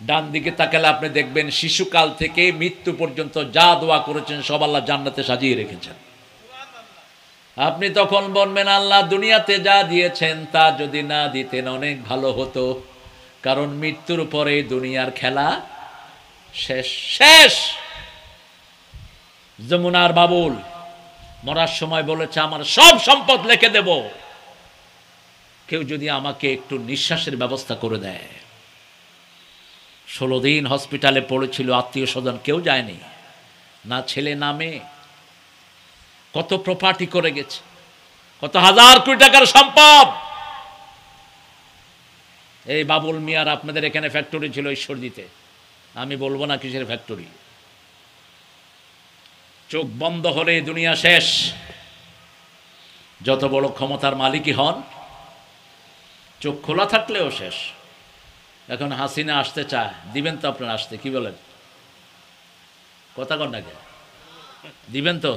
ডান দিকে তাকালে আপনি দেখবেন শিশুকাল থেকে মৃত্যু পর্যন্ত যা দোয়া করেছেন সব আল্লাহ জান্নাতে সাজিয়ে রেখেছেন। আপনি তখন বলবেন, আল্লাহ দুনিয়াতে যা দিয়েছেন তা যদি না দিতেন অনেক ভালো হতো, কারণ মৃত্যুর পরে দুনিয়ার খেলা শেষ। শেষ। যমুনার বাবুল মরার সময় বলেছে, আমার সব সম্পদ লিখে দেব, কেউ যদি আমাকে একটু নিঃশ্বাসের ব্যবস্থা করে দেয়। 16 দিন হসপিটালে পড়েছিল, আত্মীয় স্বজন কেউ যায়নি, না ছেলে না মেয়ে। কত প্রপার্টি করে গেছে, কত হাজার কোটি টাকার সম্পদ। এই বাবুল মিয়ার আপনাদের এখানে ফ্যাক্টরি ছিল ঈশ্বরদীতে, আমি বলবো না কিসের ফ্যাক্টরি। চোখ বন্ধ হলে দুনিয়া শেষ, যত বড় ক্ষমতার মালিকই হন, চোখ খোলা থাকলেও শেষ। এখন হাসিনা আসতে চায়, দিবেন তো আপনারা আসতে? কি বলেন? কথা কন নাকি? দিবেন তো?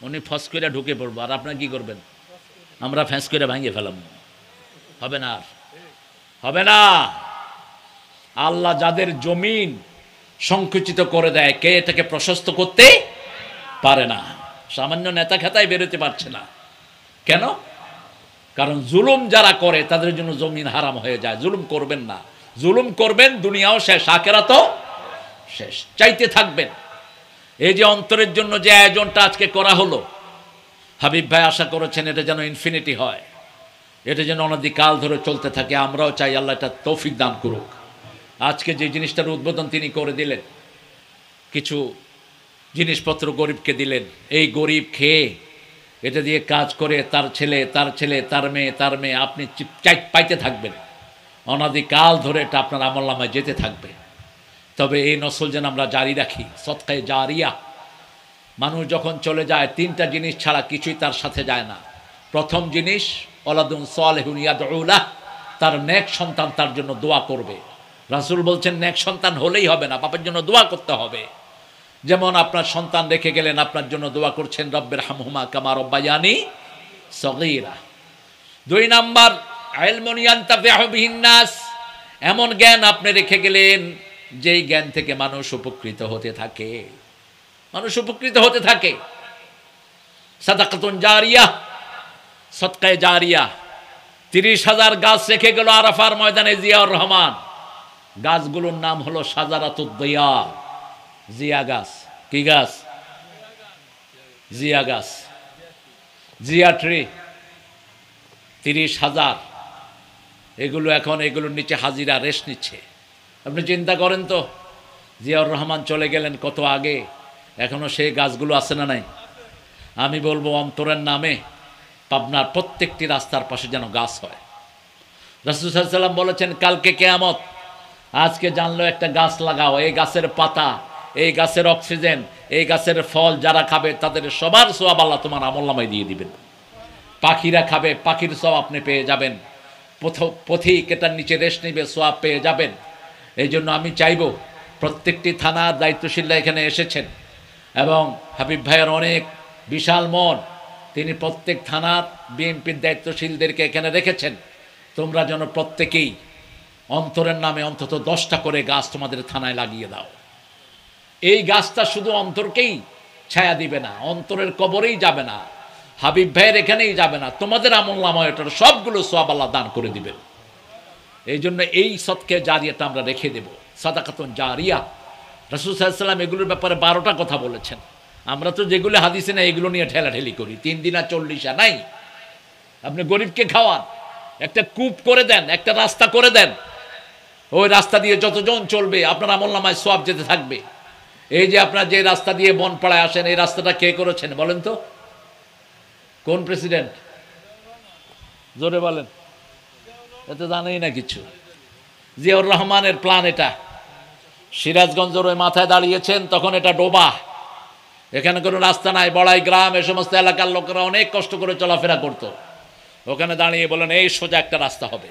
উনি ফস করে ঢুকে পড়বো, আর আপনারা কি করবেন? আমরা ফ্যাঁস করে ভাঙিয়ে ফেলাম। হবে না, আর হবে না। আল্লাহ যাদের জমিন সংকুচিত করে দেয়, কে এটাকে প্রশস্ত করতে পারে না। সামান্য নেতা খেতায় বেরোতে পারছে না, কেন? কারণ জুলুম যারা করে তাদের জন্য জমিন হারাম হয়ে যায়। জুলুম করবেন না, জুলুম করবেন দুনিয়াও শেষ, আখিরাতও শেষ। চাইতে থাকবেন। এই যে অন্তরের জন্য যে আয়োজনটা আজকে করা হলো, হাবিব ভাই আশা করেছেন এটা যেন ইনফিনিটি হয়, এটা যেন অনধিকাল ধরে চলতে থাকে। আমরাও চাই আল্লাহ এটা তৌফিক দান করুক। আজকে যে জিনিসটার উদ্বোধন তিনি করে দিলেন, কিছু জিনিসপত্র গরিবকে দিলেন, এই গরিব খেয়ে এটা দিয়ে কাজ করে তার ছেলে তার ছেলে তার মেয়ে তার মেয়ে, আপনি পাইতে থাকবেন অনাদিকাল ধরে, এটা আপনার আমলনামায় যেতে থাকবে। তবে এই নসল যেন আমরা জারি রাখি, সদকায়ে জারিয়া। মানুষ যখন চলে যায় 3টা জিনিস ছাড়া কিছুই তার সাথে যায় না। প্রথম জিনিস, ওয়ালাদুন সালিহুন ইয়াদউ লাহ, তার নেক সন্তান তার জন্য দোয়া করবে। রাসূল বলছেন নেক সন্তান হলেই হবে না, বাবার জন্য দোয়া করতে হবে। যেমন আপনার সন্তান রেখে গেলেন, আপনার জন্য দোয়া করছেন, রব্বির হামহুমা কামা রব্বায়ানি সগীরা। 2 নাম্বার, ইলমুন ইয়ানতাফিউ বিহিন নাস, এমন জ্ঞান আপনি রেখে গেলেন যেই জ্ঞান থেকে মানুষ উপকৃত হতে থাকে, মানুষ উপকৃত হতে থাকে। সাদাকাতুন জারিয়া, সদকায়ে জারিয়া। 30,000 গাছ রেখে গেল আরাফার ময়দানে জিয়াউর রহমান। গাছগুলোর নাম হলো শাজারাতুদ দিয়া, জিয়া গাছ। কি গাছ? জিয়া গাছ। জিয়া ট্রি 30,000, এগুলো এখন এগুলোর নিচে হাজিরা রেস্ট নিচ্ছে। আপনি চিন্তা করেন তো, জিয়াউর রহমান চলে গেলেন কত আগে, এখনও সেই গাছগুলো আছে না নাই? আমি বলবো অন্তরের নামে পাবনার প্রত্যেকটি রাস্তার পাশে যেন গাছ হয়। রাসূল সাল্লাল্লাহু আলাইহি ওয়াসাল্লাম বলেছেন কালকে কিয়ামত, আজকে জানলো একটা গাছ লাগাও, এই গাছের পাতা, এই গাছের অক্সিজেন, এই গাছের ফল যারা খাবে তাদের সবার সওয়াব আল্লাহ তোমার আমলনামায় দিয়ে দিবেন। পাখিরা খাবে, পাখির সওয়াব আপনি পেয়ে যাবেন। পথিক এটার নিচে রেস্ট নেবে, সওয়াব পেয়ে যাবেন। এই জন্য আমি চাইব প্রত্যেকটি থানার দায়িত্বশীলরা এখানে এসেছেন এবং হাবিব ভাইয়ের অনেক বিশাল মন, তিনি প্রত্যেক থানার বিএনপির দায়িত্বশীলদেরকে এখানে রেখেছেন। তোমরা যেন প্রত্যেকেই অন্তরের নামে অন্তত 10টা করে গাছ তোমাদের থানায় লাগিয়ে দাও। এই গাছটা শুধু অন্তরকেই ছায়া দিবে না, অন্তরের কবরেই যাবে না, হাবিব ভাইয়ের এখানেই যাবে না, তোমাদের আমলনামায় এটার সবগুলো সওয়াব আল্লাহ দান করে দিবেন। এই জন্য এই সদকে জারিয়াটা আমরা রেখে দেব, সাদাকাতুন জারিয়া। রাসূল সাল্লাল্লাহু আলাইহি ওয়াসাল্লাম এগুলোর ব্যাপারে 12টা কথা বলেছেন। আমরা তো যেগুলো হাদিসে না এগুলো নিয়ে ঠেলাঠেলি করি, 3 দিনা 40 নাই। আপনি গরিবকে খাওয়ান, একটা কূপ করে দেন, একটা রাস্তা করে দেন, ওই রাস্তা দিয়ে যতজন চলবে আপনার আমলনামায় সওয়াব যেতে থাকবে। এই যে আপনার যে রাস্তা দিয়ে বনপাড়ায় আসেন, এই রাস্তাটা কে করেছেন বলেন তো? কোন প্রেসিডেন্ট? জোরে বলেন, এত জানেই না কিছু। জিয়াউর রহমানের প্ল্যান এটা। সিরাজগঞ্জের ওই মাথায় দাঁড়িয়েছেন, তখন এটা ডোবা, এখানে কোনো রাস্তা নাই, বড়াই গ্রাম, এ সমস্ত এলাকার লোকেরা অনেক কষ্ট করে চলাফেরা করত। ওখানে দাঁড়িয়ে বলেন এই সোজা একটা রাস্তা হবে।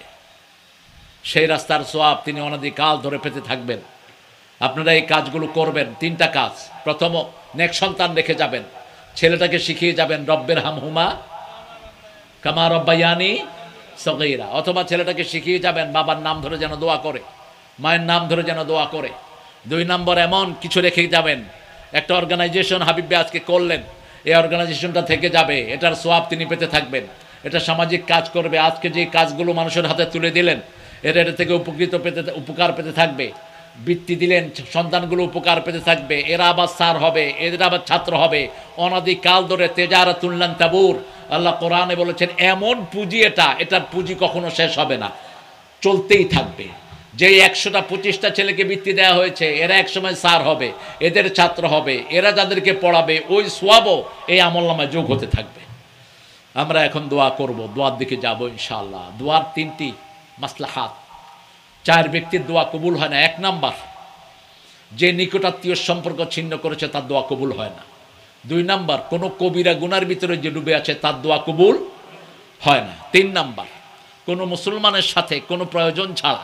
সেই রাস্তার সওয়াব তিনি অনধিকাল ধরে পেতে থাকবেন। আপনারা এই কাজগুলো করবেন। 3টা কাজ। প্রথম, নেক সন্তান রেখে যাবেন, ছেলেটাকে শিখিয়ে যাবেন রব্বের হামহুমা কামা রব্বায়ানি সগীরা, অথবা ছেলেটাকে শিখিয়ে যাবেন বাবার নাম ধরে যেন দোয়া করে, মায়ের নাম ধরে যেন দোয়া করে। 2 নম্বর, এমন কিছু রেখে যাবেন, একটা অর্গানাইজেশন হাবিব আজকে করলেন, এই অর্গানাইজেশনটা থেকে যাবে, এটার সওয়াব তিনি পেতে থাকবেন। এটা সামাজিক কাজ করবে। আজকে যে কাজগুলো মানুষের হাতে তুলে দিলেন, এটা থেকে উপকার পেতে থাকবে। বৃত্তি দিলেন, সন্তানগুলো উপকার পেতে থাকবে, এরা আবার স্যার হবে, এদের আবার ছাত্র হবে, অনাদিকাল ধরে তেজারাতুন লান তাবুর। আল্লাহ কোরআনে বলেছেন এমন পুঁজি এটা, এটার পুঁজি কখনো শেষ হবে না, চলতেই থাকবে। যে 100টা 25টা ছেলেকে বৃত্তি দেওয়া হয়েছে, এরা একসময় স্যার হবে, এদের ছাত্র হবে, এরা যাদেরকে পড়াবে ওই সওয়াবও এই আমলনামায় যোগ হতে থাকবে। আমরা এখন দোয়া করব, দোয়ার দিকে যাব ইনশাআল্লাহ। দোয়ার 3টি মাসলাহাত। 4 ব্যক্তির দোয়া কবুল হয় না। 1 নাম্বার, যে নিকটাত্মীয় সম্পর্ক ছিন্ন করেছে তার দোয়া কবুল হয় না। 2 নাম্বার, কোনো কবিরা গুনার ভিতরে যে ডুবে আছে তার দোয়া কবুল হয় না। 3 নাম্বার, কোনো মুসলমানের সাথে কোনো প্রয়োজন ছাড়া,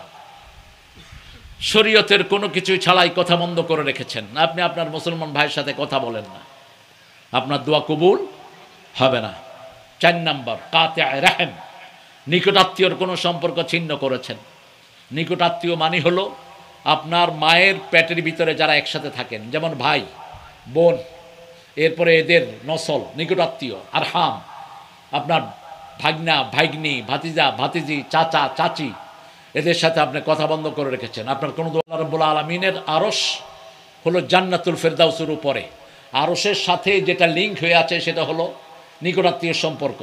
শরীয়তের কোনো কিছুই ছাড়াই কথা বন্ধ করে রেখেছেন, আপনি আপনার মুসলমান ভাইয়ের সাথে কথা বলেন না, আপনার দোয়া কবুল হবে না। 4 নাম্বার, কাতিআ রাহিম, নিকটাত্মীয়র কোনো সম্পর্ক ছিন্ন করেছেন। নিকটাত্মীয় মানে হলো আপনার মায়ের পেটের ভিতরে যারা একসাথে থাকেন, যেমন ভাই বোন, এরপরে এদের নসল নিকটাত্মীয় আরহাম, আপনার ভাগনা ভাগ্নি, ভাতিজা ভাতিজি, চাচা চাচি, এদের সাথে আপনি কথা বন্ধ করে রেখেছেন। আপনার কোনো আল্লাহ রাব্বুল আলামিনের আরশ হলো জান্নাতুল ফেরদাউসের উপরে, আরশের সাথে যেটা লিঙ্ক হয়ে আছে সেটা হলো নিকটাত্মীয় সম্পর্ক।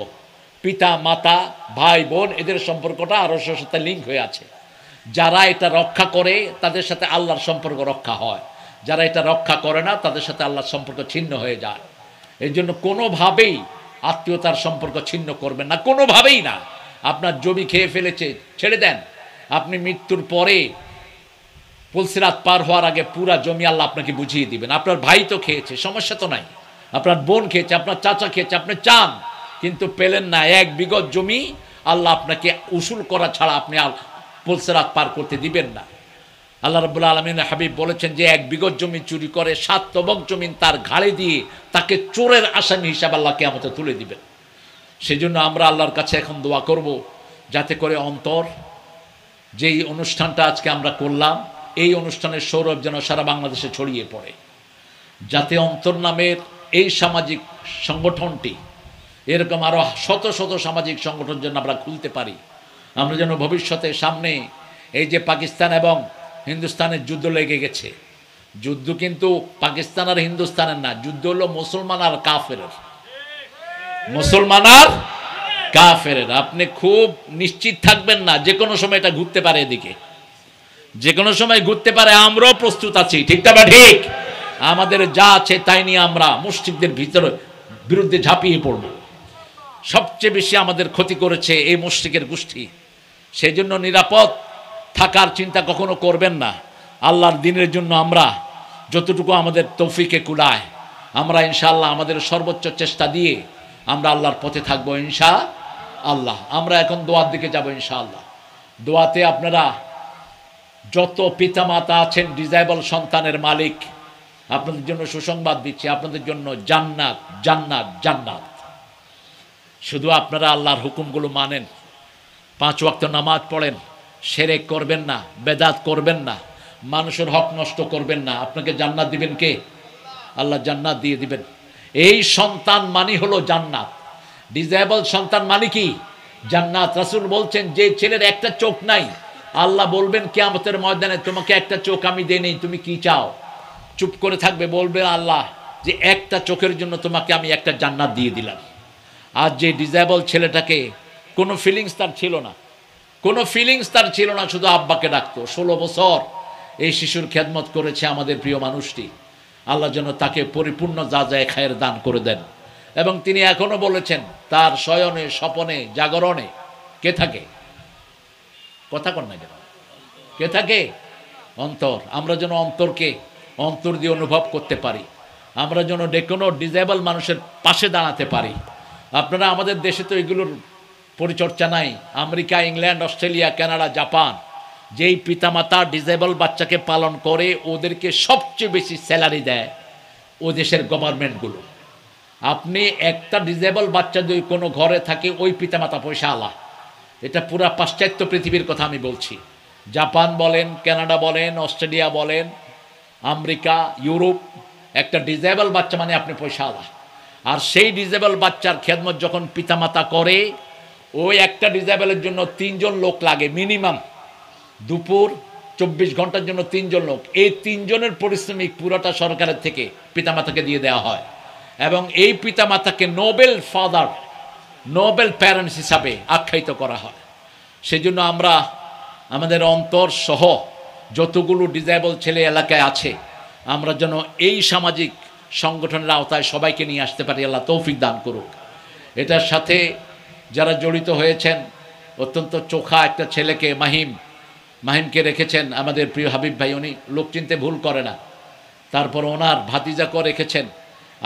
পিতা মাতা ভাই বোন এদের সম্পর্কটা আরশের সাথে লিঙ্ক হয়ে আছে। যারা এটা রক্ষা করে তাদের সাথে আল্লাহর সম্পর্ক রক্ষা হয়, যারা এটা রক্ষা করে না তাদের সাথে আল্লাহর সম্পর্ক ছিন্ন হয়ে যায়। এই জন্য কোনোভাবেই আত্মীয়তার সম্পর্ক ছিন্ন করবেন না, কোনোভাবেই না। আপনার জমি খেয়ে ফেলেছে, ছেড়ে দেন। আপনি মৃত্যুর পরে পুলসিরাত পার হওয়ার আগে পুরা জমি আল্লাহ আপনাকে বুঝিয়ে দিবেন। আপনার ভাই তো খেয়েছে, সমস্যা তো নাই, আপনার বোন খেয়েছে, আপনার চাচা খেয়েছে, আপনি চান কিন্তু পেলেন না। 1 বিঘত জমি আল্লাহ আপনাকে উসুল করা ছাড়া আপনি পুলসিরাত পার করতে দিবেন না। আল্লাহ রাব্বুল আলামিন হাবিব বলেছেন যে 1 বিঘত জমি চুরি করে 7 তবক জমিন তার ঘাড়ে দিয়ে তাকে চোরের আসামি হিসাবে আল্লাহ কিয়ামতে তুলে দিবেন। সেজন্য আমরা আল্লাহর কাছে এখন দোয়া করব যাতে করে অন্তর, যেই অনুষ্ঠানটা আজকে আমরা করলাম, এই অনুষ্ঠানের সৌরভ যেন সারা বাংলাদেশে ছড়িয়ে পড়ে, যাতে অন্তর নামের এই সামাজিক সংগঠনটি এরকম আরও শত শত সামাজিক সংগঠন যেন আমরা খুলতে পারি। আমরা যেন ভবিষ্যতে সামনে এই যে পাকিস্তান এবং হিন্দুস্তানের যুদ্ধ লেগে গেছে, যুদ্ধ কিন্তু পাকিস্তান আর হিন্দুস্তানের না, যুদ্ধ হলো মুসলমান আর কাফেরের। মুসলমান আর কাফেরের। আপনি খুব নিশ্চিত থাকবেন না, যে কোনো সময় এটা ঘুরতে পারে, এদিকে যে কোনো সময় ঘুরতে পারে। আমরাও প্রস্তুত আছি, ঠিক না ঠিক? আমাদের যা আছে তাই নিয়ে আমরা মুশরিকদের বিরুদ্ধে ঝাঁপিয়ে পড়ব। সবচেয়ে বেশি আমাদের ক্ষতি করেছে এই মুশরিকের গোষ্ঠী। সেই জন্য নিরাপদ থাকার চিন্তা কখনো করবেন না। আল্লাহর দ্বীনের জন্য আমরা যতটুকু আমাদের তৌফিকে কুলায়, আমরা ইনশাআল্লাহ আমাদের সর্বোচ্চ চেষ্টা দিয়ে আমরা আল্লাহর পথে থাকবো ইনশাআল্লাহ। আমরা এখন দোয়ার দিকে যাব ইনশাআল্লাহ। দোয়াতে আপনারা যত পিতামাতা আছেন, ডিজেবল সন্তানের মালিক, আপনাদের জন্য সুসংবাদ দিচ্ছি, আপনাদের জন্য জান্নাত জান্নাত জান্নাত। শুধু আপনারা আল্লাহর হুকুমগুলো মানেন, 5 ওয়াক্ত নামাজ পড়েন, শিরক করবেন না, বেদাত করবেন না, মানুষের হক নষ্ট করবেন না, আপনাকে জান্নাত দিবেন কে? আল্লাহ জান্নাত দিয়ে দিবেন। এই সন্তান মানি হলো জান্নাত। ডিজেবল সন্তান মানে কি? জান্নাত। রাসূল বলছেন, যে ছেলের একটা চোখ নাই, আল্লাহ বলবেন কিয়ামতের ময়দানে, তোমাকে একটা চোখ আমি দেই নাই, তুমি কি চাও? চুপ করে থাকবে, বলবে আল্লাহ যে একটা চোখের জন্য তোমাকে আমি একটা জান্নাত দিয়ে দিলাম। আর যে ডিজেবল ছেলেটাকে কোনো ফিলিংস তার ছিল না, কোনো ফিলিংস তার ছিল না, শুধু আব্বাকে ডাকতো, 16 বছর এই শিশুর খেদমত করেছে আমাদের প্রিয় মানুষটি। আল্লাহ যেন তাকে পরিপূর্ণ যা যায় খায়ের দান করে দেন। এবং তিনি এখনো বলেছেন, তার শয়নে স্বপনে জাগরণে কে থাকে? কথা কন না কেন? কে থাকে? অন্তর। আমরা যেন অন্তরকে অন্তর দিয়ে অনুভব করতে পারি, আমরা যেন কোনো ডিজেবল মানুষের পাশে দাঁড়াতে পারি। আপনারা আমাদের দেশে তো এগুলোর পরিচর্চা নাই। America, England, Australia, Canada, Japan, যেই পিতামাতা ডিজেবল বাচ্চাকে পালন করে, ওদেরকে সবচেয়ে বেশি স্যালারি দেয় ও দেশের গভর্নমেন্টগুলো। আপনি একটা ডিজেবল বাচ্চা যদি কোনো ঘরে থাকে, ওই পিতামাতা পয়সা আলা। এটা পুরা পাশ্চাত্য পৃথিবীর কথা আমি বলছি। জাপান বলেন, কানাডা বলেন, অস্ট্রেলিয়া বলেন, আমেরিকা, ইউরোপ, একটা ডিজেবল বাচ্চা মানে আপনি পয়সা আলা। আর সেই ডিজেবল বাচ্চার খেদমত যখন পিতামাতা করে, ওই একটা ডিজেবলের জন্য 3 জন লোক লাগে মিনিমাম। দুপুর 24 ঘন্টার জন্য 3 জন লোক। এই 3 জনের পরিশ্রমিক পুরোটা সরকারের থেকে পিতামাতাকে দিয়ে দেওয়া হয়। এবং এই পিতামাতাকে নোবেল ফাদার, নোবেল প্যারেন্টস হিসাবে আখ্যায়িত করা হয়। সেজন্য আমরা আমাদের অন্তর সহ যতগুলো ডিজেবল ছেলে এলাকায় আছে, আমরা যেন এই সামাজিক সংগঠনের আওতায় সবাইকে নিয়ে আসতে পারি। আল্লাহ তৌফিক দান করুক। এটার সাথে যারা জড়িত হয়েছেন, অত্যন্ত চোখা একটা ছেলেকে মাহিমকে রেখেছেন আমাদের প্রিয় হাবিব ভাই। উনি লোক চিনতে ভুল করে না। তারপর ওনার ভাতিজাকেও রেখেছেন।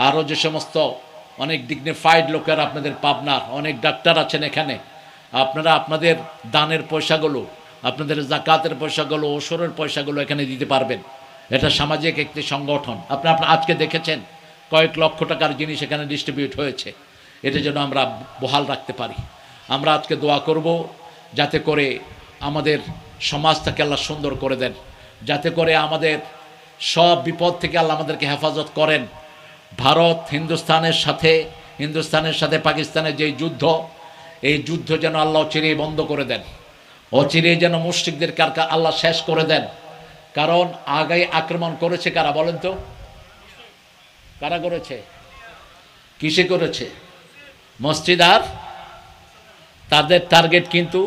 আরও যে সমস্ত অনেক ডিগনিফাইড লোকের আপনাদের পাবনার অনেক ডাক্তার আছেন এখানে, আপনারা আপনাদের দানের পয়সাগুলো, আপনাদের জাকাতের পয়সাগুলো, ওসরের পয়সাগুলো এখানে দিতে পারবেন। এটা সামাজিক একটি সংগঠন। আপনারা আজকে দেখেছেন কয়েক লক্ষ টাকার জিনিস এখানে ডিস্ট্রিবিউট হয়েছে। এটা যেন আমরা বহাল রাখতে পারি। আমরা আজকে দোয়া করব যাতে করে আমাদের সমাজটাকে আল্লাহ সুন্দর করে দেন, যাতে করে আমাদের সব বিপদ থেকে আল্লাহ আমাদেরকে হেফাজত করেন। ভারত হিন্দুস্তানের সাথে পাকিস্তানের যে যুদ্ধ, এই যুদ্ধ যেন আল্লাহ অচিরেই বন্ধ করে দেন, অচিরেই যেন মুশরিকদের আল্লাহ শেষ করে দেন। কারণ আগে আক্রমণ করেছে কারা বলেন তো? কারা করেছে? কিসে করেছে? মসজিদ। আর তাদের টার্গেট কিন্তু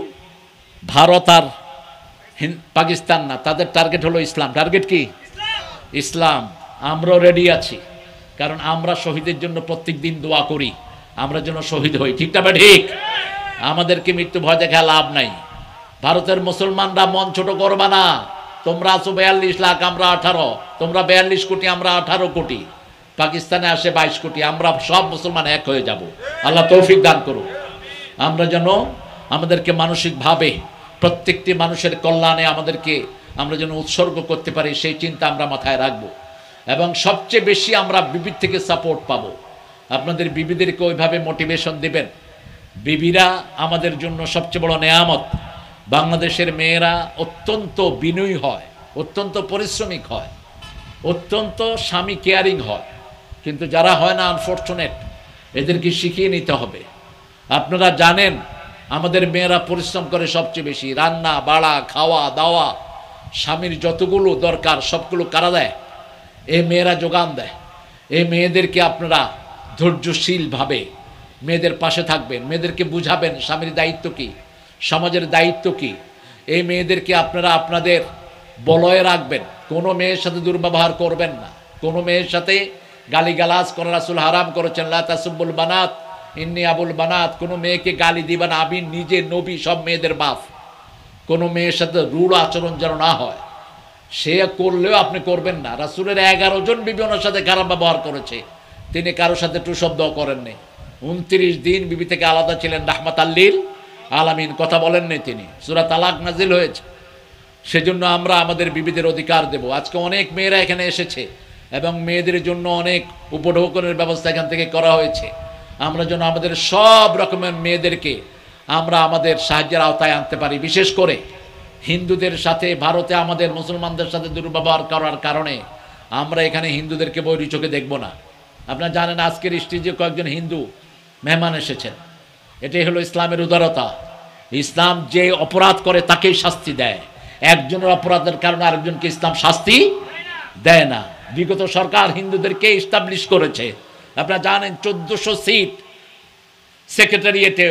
ভারত আর পাকিস্তান না, তাদের টার্গেট হলো ইসলাম। টার্গেট কি? ইসলাম। আমরাও রেডি আছি, কারণ আমরা শহীদের জন্য প্রত্যেক দিন দোয়া করি, আমরা যেন শহীদ হই। ঠিক না ঠিক? আমাদেরকে মৃত্যু ভয় দেখা লাভ নাই। ভারতের মুসলমানরা মন ছোট করবা না। তোমরা আছো 42 লাখ, আমরা 18। তোমরা 42 কোটি, আমরা 18 কোটি। পাকিস্তানে আসে 22 কোটি। আমরা সব মুসলমান এক হয়ে যাব। আল্লাহ তৌফিক দান করুন। আমরা যেন আমাদেরকে মানসিকভাবে প্রত্যেকটি মানুষের কল্যাণে আমরা যেন উৎসর্গ করতে পারি, সেই চিন্তা আমরা মাথায় রাখব। এবং সবচেয়ে বেশি আমরা বিবির থেকে সাপোর্ট পাবো। আপনাদের বিবিদেরকে ওইভাবে মোটিভেশন দিবেন। বিবিরা আমাদের জন্য সবচেয়ে বড় নেয়ামত। বাংলাদেশের মেয়েরা অত্যন্ত বিনয়ী হয়, অত্যন্ত পরিশ্রমিক হয়, অত্যন্ত স্বামী কেয়ারিং হয়। কিন্তু যারা হয় না, আনফর্চুনেট, এদেরকে শিখিয়ে নিতে হবে। আপনারা জানেন আমাদের মেয়েরা পরিশ্রম করে সবচেয়ে বেশি। রান্না বাড়া, খাওয়া দাওয়া, স্বামীর যতগুলো দরকার সবগুলো কারা দেয়? এই মেয়েরা যোগান দেয়। এই মেয়েদেরকে আপনারা ধৈর্যশীলভাবে মেয়েদের পাশে থাকবেন, মেয়েদেরকে বুঝাবেন স্বামীর দায়িত্ব কী, সমাজের দায়িত্ব কী। এই মেয়েদেরকে আপনারা আপনাদের বলয়ে রাখবেন, কোনো মেয়ের সাথে দুর্ব্যবহার করবেন না, কোনো মেয়ের সাথে গালিগালাজ করা রাসূল হারাম করেছেন, লা তাসুব্বুল বানাত ইন্নী আবুল বানাত। কোনো মেয়েকে গালি দিবেন, আমি নিজে নবী, সব মেয়েদের বাপ। কোনো মেয়ের সাথে রূঢ় আচরণ যেন না হয়, সে করলেও আপনি করবেন না। রাসূলের 11 জন বিবি ওনার সাথে খারাপ ব্যবহার করেছে, তিনি কারোর সাথে টু শব্দও করেননি। 29 দিন বিবি থেকে আলাদা ছিলেন, রাহমাতাল লিল আলামিন, কথা বলেননি তিনি। সূরা তালাক নাজিল হয়েছে। সেজন্য আমরা আমাদের বিবিদের অধিকার দেব। আজকে অনেক মেয়েরা এখানে এসেছে এবং মেয়েদের জন্য অনেক উপঢৌকনের ব্যবস্থা এখান থেকে করা হয়েছে। আমরা যেন আমাদের সব রকমের মেয়েদেরকে আমরা আমাদের সাহায্যের আওতায় আনতে পারি। বিশেষ করে হিন্দুদের সাথে, ভারতে আমাদের মুসলমানদের সাথে দুর্ব্যবহার করার কারণে আমরা এখানে হিন্দুদেরকে বৈরী চোখে দেখব না। আপনারা জানেন আজকের স্টেজে কয়েকজন হিন্দু মেহমান এসেছেন। এটাই হলো ইসলামের উদারতা। ইসলাম যে অপরাধ করে তাকেই শাস্তি দেয়, একজনের অপরাধের কারণে আরেকজনকে ইসলাম শাস্তি দেয় না। বিগত সরকার হিন্দুদেরকে ইস্টাবলিশ করেছে। আপনারা জানেন 1400 সিট সেক্রেটারিয়েটে,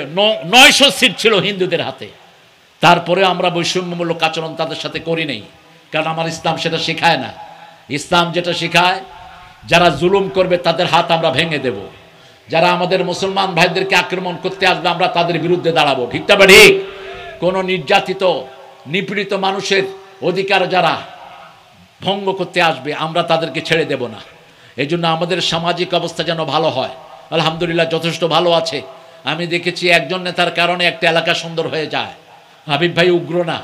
900 সিট ছিল হিন্দুদের হাতে। তারপরে আমরা বৈষম্যমূলক আচরণ তাদের সাথে করি নাই, কারণ আমার ইসলাম সেটা শেখায় না। ইসলাম যেটা শেখায়, যারা জুলুম করবে তাদের হাত আমরা ভেঙে দেব, যারা আমাদের মুসলমান ভাইদেরকে আক্রমণ করতে আসবে আমরা তাদের বিরুদ্ধে দাঁড়াবো। ঠিক তবে ঠিক, কোনো নির্যাতিত নিপীড়িত মানুষের অধিকার যারা ভঙ্গ করতে আসবে আমরা তাদেরকে ছেড়ে দেব না। এই জন্য আমাদের সামাজিক অবস্থা যেন ভালো হয়। আলহামদুলিল্লাহ যথেষ্ট ভালো আছে। আমি দেখেছি একজন নেতার কারণে একটা এলাকা সুন্দর হয়ে যায়। হাবিব ভাই উগ্র না,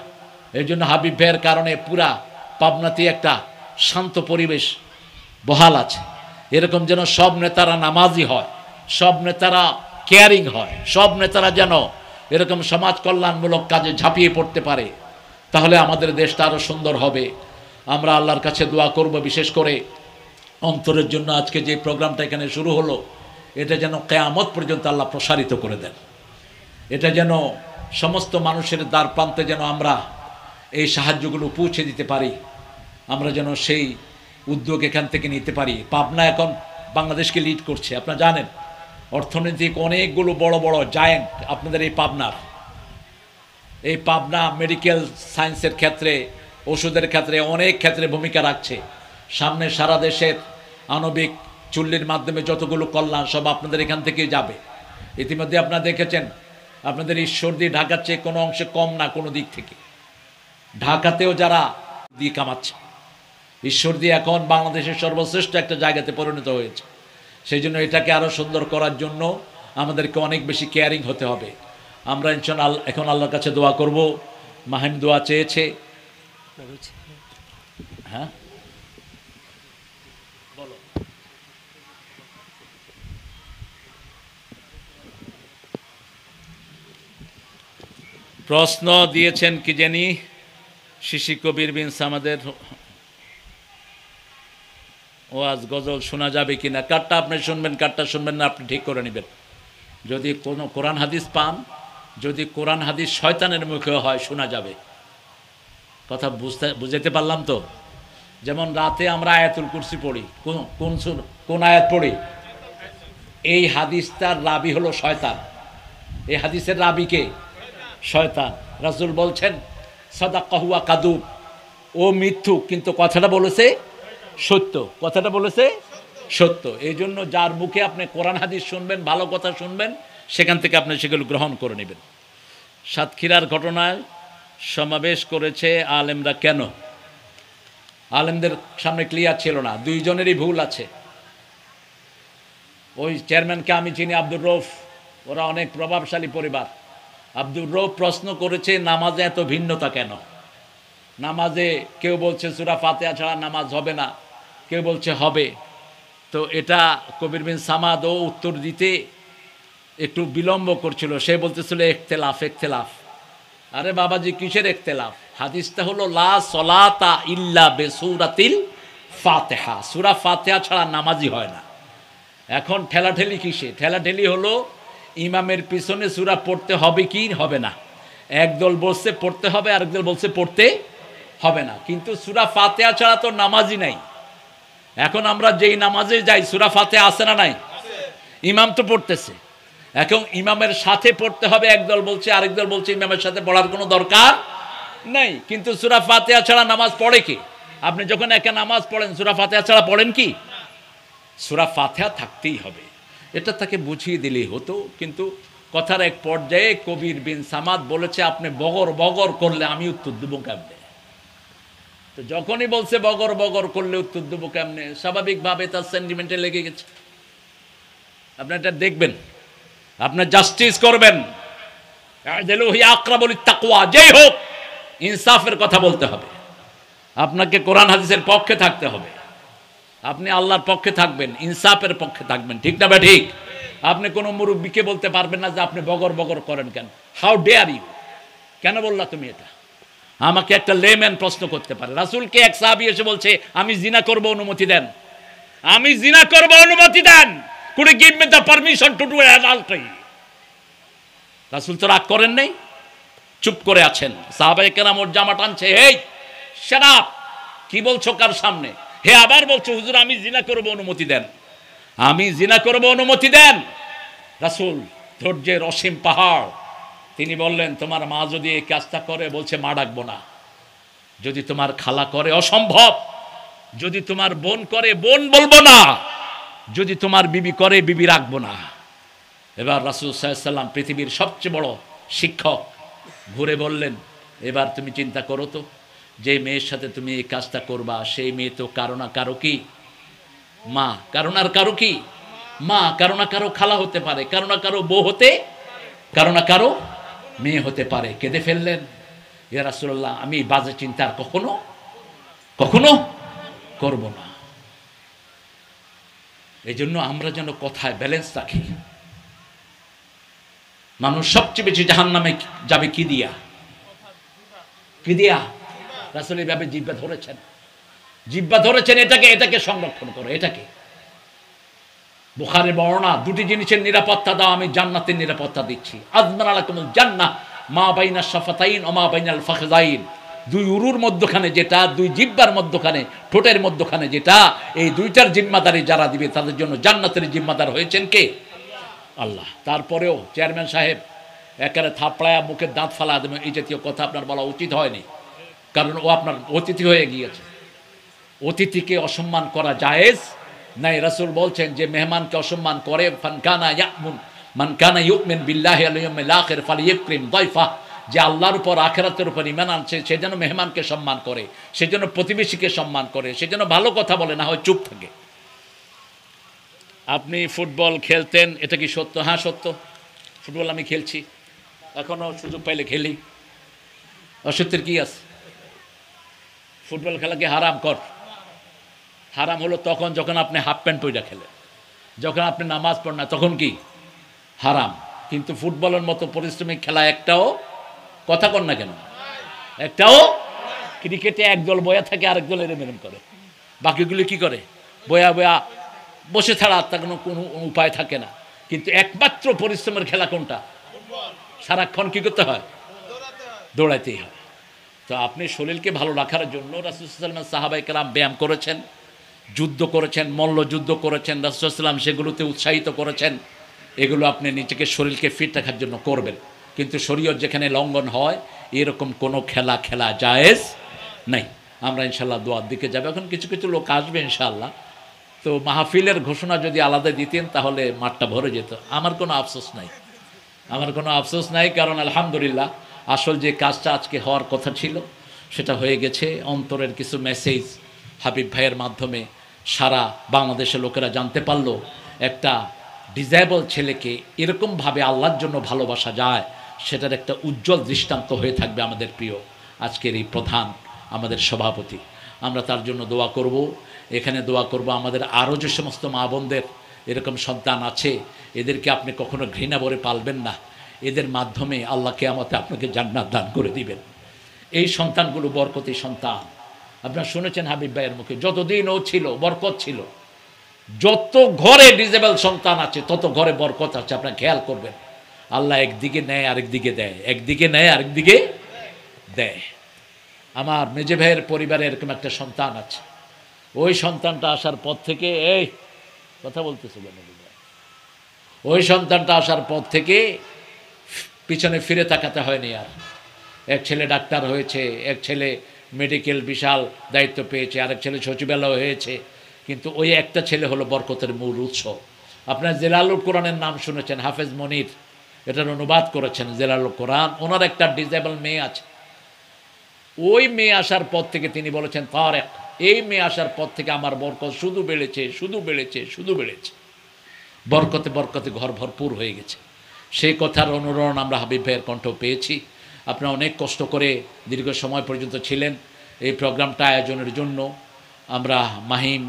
এই জন্য হাবিব ভাইয়ের কারণে পুরা পাবনাতে একটা শান্ত পরিবেশ বহাল আছে। এরকম যেন সব নেতারা নামাজি হয়, সব নেতারা কেয়ারিং হয়, সব নেতারা যেন এরকম সমাজ কল্যাণমূলক কাজে ঝাঁপিয়ে পড়তে পারে, তাহলে আমাদের দেশটা আরও সুন্দর হবে। আমরা আল্লাহর কাছে দোয়া করব, বিশেষ করে অন্তরের জন্য। আজকে যে প্রোগ্রামটা এখানে শুরু হলো, এটা যেন কিয়ামত পর্যন্ত আল্লাহ প্রসারিত করে দেন। এটা যেন সমস্ত মানুষের দ্বার প্রান্তে যেন আমরা এই সাহায্যগুলো পৌঁছে দিতে পারি, আমরা যেন সেই উদ্যোগ এখান থেকে নিতে পারি। পাবনা এখন বাংলাদেশকে লিড করছে। আপনারা জানেন অর্থনৈতিক অনেকগুলো বড় বড় জায়েন্ট আপনাদের এই পাবনা মেডিকেল সায়েন্সের ক্ষেত্রে, ওষুধের ক্ষেত্রে, অনেক ক্ষেত্রে ভূমিকা রাখছে। সামনে সারা দেশের আণবিক চুল্লির মাধ্যমে যতগুলো কল্যাণ সব আপনাদের এখান থেকেই যাবে। ইতিমধ্যে আপনারা দেখেছেন আপনাদের ঈশ্বরদী ঢাকার চেয়ে কোনো অংশে কম না, কোনো দিক থেকে। ঢাকাতেও যারা দিয়ে কামাচ্ছে, ঈশ্বরদী এখন বাংলাদেশের সর্বশ্রেষ্ঠ একটা জায়গাতে পরিণত হয়েছে। সেই জন্য এটাকে আরও সুন্দর করার জন্য আমাদেরকে অনেক বেশি কেয়ারিং হতে হবে। আমরা ইনশাআল্লাহ এখন আল্লাহর কাছে দোয়া করব। মাহিম দোয়া চেয়েছে। হ্যাঁ বলো। প্রশ্ন দিয়েছেন কি জানি শিশি কবির বিন সামাদের ওয়াজ গজল শোনা যাবে কিনা, কারটা আপনি শুনবেন কারটা শুনবেন না আপনি ঠিক করে নেবেন। যদি কোনো কোরআন হাদিস পান, যদি কোরআন হাদিস শয়তানের মুখে হয় শোনা যাবে। কথা বুঝাতে পারলাম তো? যেমন রাতে আমরা আয়াতুল কুরসি পড়ি, কোন আয়াত পড়ি? এই হাদিসটার রাবি হলো শয়তান। এই হাদিসের রাবি কে? শয়তান। রাসূল বলছেন সাদাকাহু ওয়া কাযুব, ও মিথ্যুক কিন্তু কথাটা বলেছে সত্য, কথাটা বলেছে সত্য। এই জন্য যার মুখে আপনি কোরআন হাদিস শুনবেন, ভালো কথা শুনবেন, সেখান থেকে আপনি সেগুলো গ্রহণ করে নেবেন। সাতক্ষীরার ঘটনায় সমাবেশ করেছে আলেমরা কেন? আলেমদের সামনে ক্লিয়ার ছিল না, দুইজনেরই ভুল আছে। ওই চেয়ারম্যানকে আমি চিনি, আব্দুর রৌফ, ওরা অনেক প্রভাবশালী পরিবার। আব্দুর রৌফ প্রশ্ন করেছে নামাজে এত ভিন্নতা কেন? নামাজে কেউ বলছে সূরা ফাতিহা ছাড়া নামাজ হবে না, কেউ বলছে হবে। তো এটা কবির বিন সামাদও উত্তর দিতে একটু বিলম্ব করছিল। সে বলতেছিল ইখতিলাফ ইখতিলাফ। আরে বাবাজি কিসের ইখতিলাফ? হাদিসটা হলো লা সলাতা ইল্লা বিসূরাতিল ফাতিহা, সূরা ফাতিহা ছাড়া নামাজই হয় না। এখন ঠেলাঠেলি কিসে? ঠেলাঠেলি হলো ইমামের পিছনে সূরা পড়তে হবে কি হবে না। একদল বলছে পড়তে হবে, আরেকদল বলছে পড়তে হবে না। কিন্তু সূরা ফাতিহা ছাড়া তো নামাজই নাই। এখন আমরা যেই নামাজে যাই সূরা ফাতিহা আছে না নাই? ইমাম তো পড়তেছে, এখন ইমামের সাথে পড়তে হবে, একদল বলছে, আরেক দল বলছে ইমামের সাথে পড়ার কোনো দরকার নেই। কিন্তু সূরা ফাতিহা ছাড়া নামাজ পড়ে কি? আপনি যখন একা নামাজ পড়েন সূরা ফাতিহা ছাড়া পড়েন কি? সূরা ফাতিহা থাকতেই হবে, এটা তাকে বুঝিয়ে দিলেই হতো। কিন্তু কথার এক পর্যায়ে কবির বিন সামাদ বলেছে, আপনি বগর বগর করলে আমি উত্তর দেবো কেমনে? তো যখনই বলছে বগর বগর করলে উত্তর দেবো কেমনে, স্বাভাবিকভাবে তার সেন্টিমেন্টে লেগে গেছে। আপনি এটা দেখবেন, আপনার জাস্টিস করবেন, যেই হোক ইনসাফের কথা বলতে হবে। আপনাকে কোরআন হাদিসের পক্ষে থাকতে হবে, আপনি আল্লাহর পক্ষে থাকবেন, ইনসাফের পক্ষে থাকবেন, ঠিক না? ঠিক। আপনি কোনো মুরব্বীকে বলতে পারবেন না যে আপনি বগর বগর করেন কেন, হাউ ডেয়ার ইউ, কেন বললা তুমি এটা? আমাকে একটা লেম্যান প্রশ্ন করতে পারে। রাসূলকে এক সাহাবী এসে বলছে, আমি জিনা করব, অনুমতি দেন, আমি জিনা করব, অনুমতি দেন, could you give me the permission to do adultery? রাসূল তো রাগ করেন নাই, চুপ করে আছেন। সাহাবায়ে কেরাম ওর জামা টানছে, এই শাট আপ, কি বলছো কার সামনে? হে আবার বলছো, হুজুর আমি জিনা করব, অনুমতি দেন, আমি জিনা করব, অনুমতি দেন। রাসূল ধৈর্যের অসীম পাহাড়, তিনি বললেন, তোমার মা যদি এই কাজটা করে, বলছে মা ডাকবো না। যদি তোমার খালা করে, অসম্ভব। যদি তোমার বোন করে, বোন বলবো না। যদি তোমার বিবি করে, বিবি রাখবো না। এবার রাসূল সাল্লাল্লাহু আলাইহি ওয়াসাল্লাম, পৃথিবীর সবচেয়ে বড় শিক্ষক, ঘুরে বললেন, এবার তুমি চিন্তা করো তো, যে মেয়ের সাথে তুমি এই কাজটা করবা, সেই মেয়ে তো কারো না কারো কি মা, কারো না কারো কি মা, কারো না কারো খালা হতে পারে, কারো না কারো বউ হতে, কারো না কারো মেয়ে হতে পারে। কেঁদে ফেললেন, ইয়া রাসূলুল্লাহ, আমি বাজে চিন্তা আর কখনো কখনো করব না। এই জন্য আমরা যেন কথায় ব্যালেন্স রাখি। মানুষ সবচেয়ে বেশি জাহান্নামে যাবে কি দিয়া? কি দিয়া? রাসূল এইভাবে জিহ্বা ধরেছেন, জিহ্বা ধরেছেন, এটাকে সংরক্ষণ করো, এটাকে। বুখারীর বর্ণনা, দুটি জিনিসের নিরাপত্তা দাও, আমি জান্নাতের নিরাপত্তা দিচ্ছি। আযমান আলাকুমুল জান্নাহ মা বাইনা শাফাতাইন ওয়া মা বাইনাল ফাখযাইন, দুই উরুর মধ্যখানে যেটা, দুই জিহ্বার মধ্যখানে, ঠোঁটের মধ্যখানে যেটা, এই দুইটার জিম্মাদারি যারা দিবে তাদের জন্য জান্নাতের জিম্মাদার হয়েছেন কে? আল্লাহ। তারপরেও চেয়ারম্যান সাহেব একেবারে থাপড়ায়া মুখের দাঁত ফালা দেবেন, এই জাতীয় কথা আপনার বলা উচিত হয়নি, কারণ ও আপনার অতিথি হয়ে গিয়েছে। অতিথিকে অসম্মান করা জায়েজ নাই। রাসূল বলছেন, যে মেহমানকে অসম্মান করে, মান কানা ইউমিন বিল্লাহি ওয়াল ইয়াউমিল আখির ফালিইকরিম দাইফা, যে আল্লাহর উপর আখিরাতের উপর ঈমান আনছে, সে যেন মেহমানকে সম্মান করে, সে যেন প্রতিবেশীকে সম্মান করে, সে যেন ভালো কথা বলে, না হয় চুপ থাকে। আপনি ফুটবল খেলতেন, এটা কি সত্য? হ্যাঁ সত্য, ফুটবল আমি খেলছি, এখনো সুযোগ পাইলে খেলি, অসত্যের কি আছে? ফুটবল খেলাকে হারাম কর, হারাম হলো তখন যখন আপনি হাফ প্যান্ট পইরা খেলেন, যখন আপনি নামাজ পড়েন না, তখন কি হারাম। কিন্তু ফুটবলের মতো পরিশ্রমিক খেলা একটাও, কথা কর না কেন, একটাও। ক্রিকেটে একদল বয়া থাকে, আরেক দল এরম করে, বাকিগুলি কি করে? বয়া বয়া বসে ছাড়া তার কোনো উপায় থাকে না। কিন্তু একমাত্র পরিশ্রমের খেলা কোনটা? সারাক্ষণ কি করতে হয়? দৌড়াইতেই হয়। তো আপনি শরীরকে ভালো রাখার জন্য রাসূল সাল্লাল্লাহু আলাইহি ওয়াসাল্লাম, সাহাবায়ে কেরাম ব্যায়াম করেছেন, যুদ্ধ করেছেন, মল্ল যুদ্ধ করেছেন, রাসূল সাল্লাল্লাহু আলাইহি ওয়াসাল্লাম সেগুলোতে উৎসাহিত করেছেন। এগুলো আপনি নিজেকে শরীরকে ফিট রাখার জন্য করবেন। কিন্তু শরীয়ত যেখানে লঙ্ঘন হয়, এরকম কোনো খেলা খেলা জায়েজ নাই। আমরা ইনশাল্লাহ দোয়ার দিকে যাবো। এখন কিছু কিছু লোক আসবে ইনশাআল্লাহ। তো মাহফিলের ঘোষণা যদি আলাদা দিতেন তাহলে মাঠটা ভরে যেত। আমার কোনো আফসোস নাই, আমার কোনো আফসোস নাই, কারণ আলহামদুলিল্লাহ আসল যে কাজটা আজকে হওয়ার কথা ছিল সেটা হয়ে গেছে। অন্তরের কিছু মেসেজ হাবিব ভাইয়ের মাধ্যমে সারা বাংলাদেশের লোকেরা জানতে পারলো, একটা ডিজেবল ছেলেকে এরকমভাবে আল্লাহর জন্য ভালোবাসা যায়, সেটার একটা উজ্জ্বল দৃষ্টান্ত হয়ে থাকবে আমাদের প্রিয় আজকের এই প্রধান, আমাদের সভাপতি। আমরা তার জন্য দোয়া করব। এখানে দোয়া করব আমাদের আরও যে সমস্ত মা বোনদের এরকম সন্তান আছে, এদেরকে আপনি কখনো ঘৃণা ভরে পালবেন না। এদের মাধ্যমে আল্লাহ কিয়ামতে আপনাকে জান্নাত দান করে দিবেন। এই সন্তানগুলো বরকতি সন্তান। আপনারা শুনেছেন হাবিব ভাইয়ের মুখে, যতদিন ও ছিল বরকত ছিল। যত ঘরে ডিজেবল সন্তান আছে তত ঘরে বরকত আছে। আপনারা খেয়াল করবেন, আল্লাহ একদিকে নেয় আরেকদিকে দেয়, একদিকে নেয় আরেকদিকে দেয়। আমার মেজে ভাইয়ের পরিবারে এরকম একটা সন্তান আছে। ওই সন্তানটা আসার পর থেকে, এই কথা বলতেছে, ওই সন্তানটা আসার পর থেকে পিছনে ফিরে তাকাতে হয়নি আর। এক ছেলে ডাক্তার হয়েছে, এক ছেলে মেডিকেল বিশাল দায়িত্ব পেয়েছে, আরেক ছেলে সচিবালয় হয়েছে, কিন্তু ওই একটা ছেলে হলো বরকতের মূল উৎস। আপনার জেলালুল কোরআনের নাম শুনেছেন, হাফেজ মনির এটার অনুবাদ করেছেন জেলালুল কোরআন। ওনার একটা ডিসেবল মেয়ে আছে, ওই মেয়ে আসার পর থেকে তিনি বলেছেন তারেক, এই মেয়ে আসার পর থেকে আমার বরকত শুধু বেড়েছে, শুধু বেড়েছে, শুধু বেড়েছে, বরকতে বরকতে ঘর ভরপুর হয়ে গেছে। সেই কথার অনুরণন আমরা হাবিব ভাইয়ের কণ্ঠ পেয়েছি। আপনারা অনেক কষ্ট করে দীর্ঘ সময় পর্যন্ত ছিলেন এই প্রোগ্রামটা আয়োজনের জন্য। আমরা মাহিম,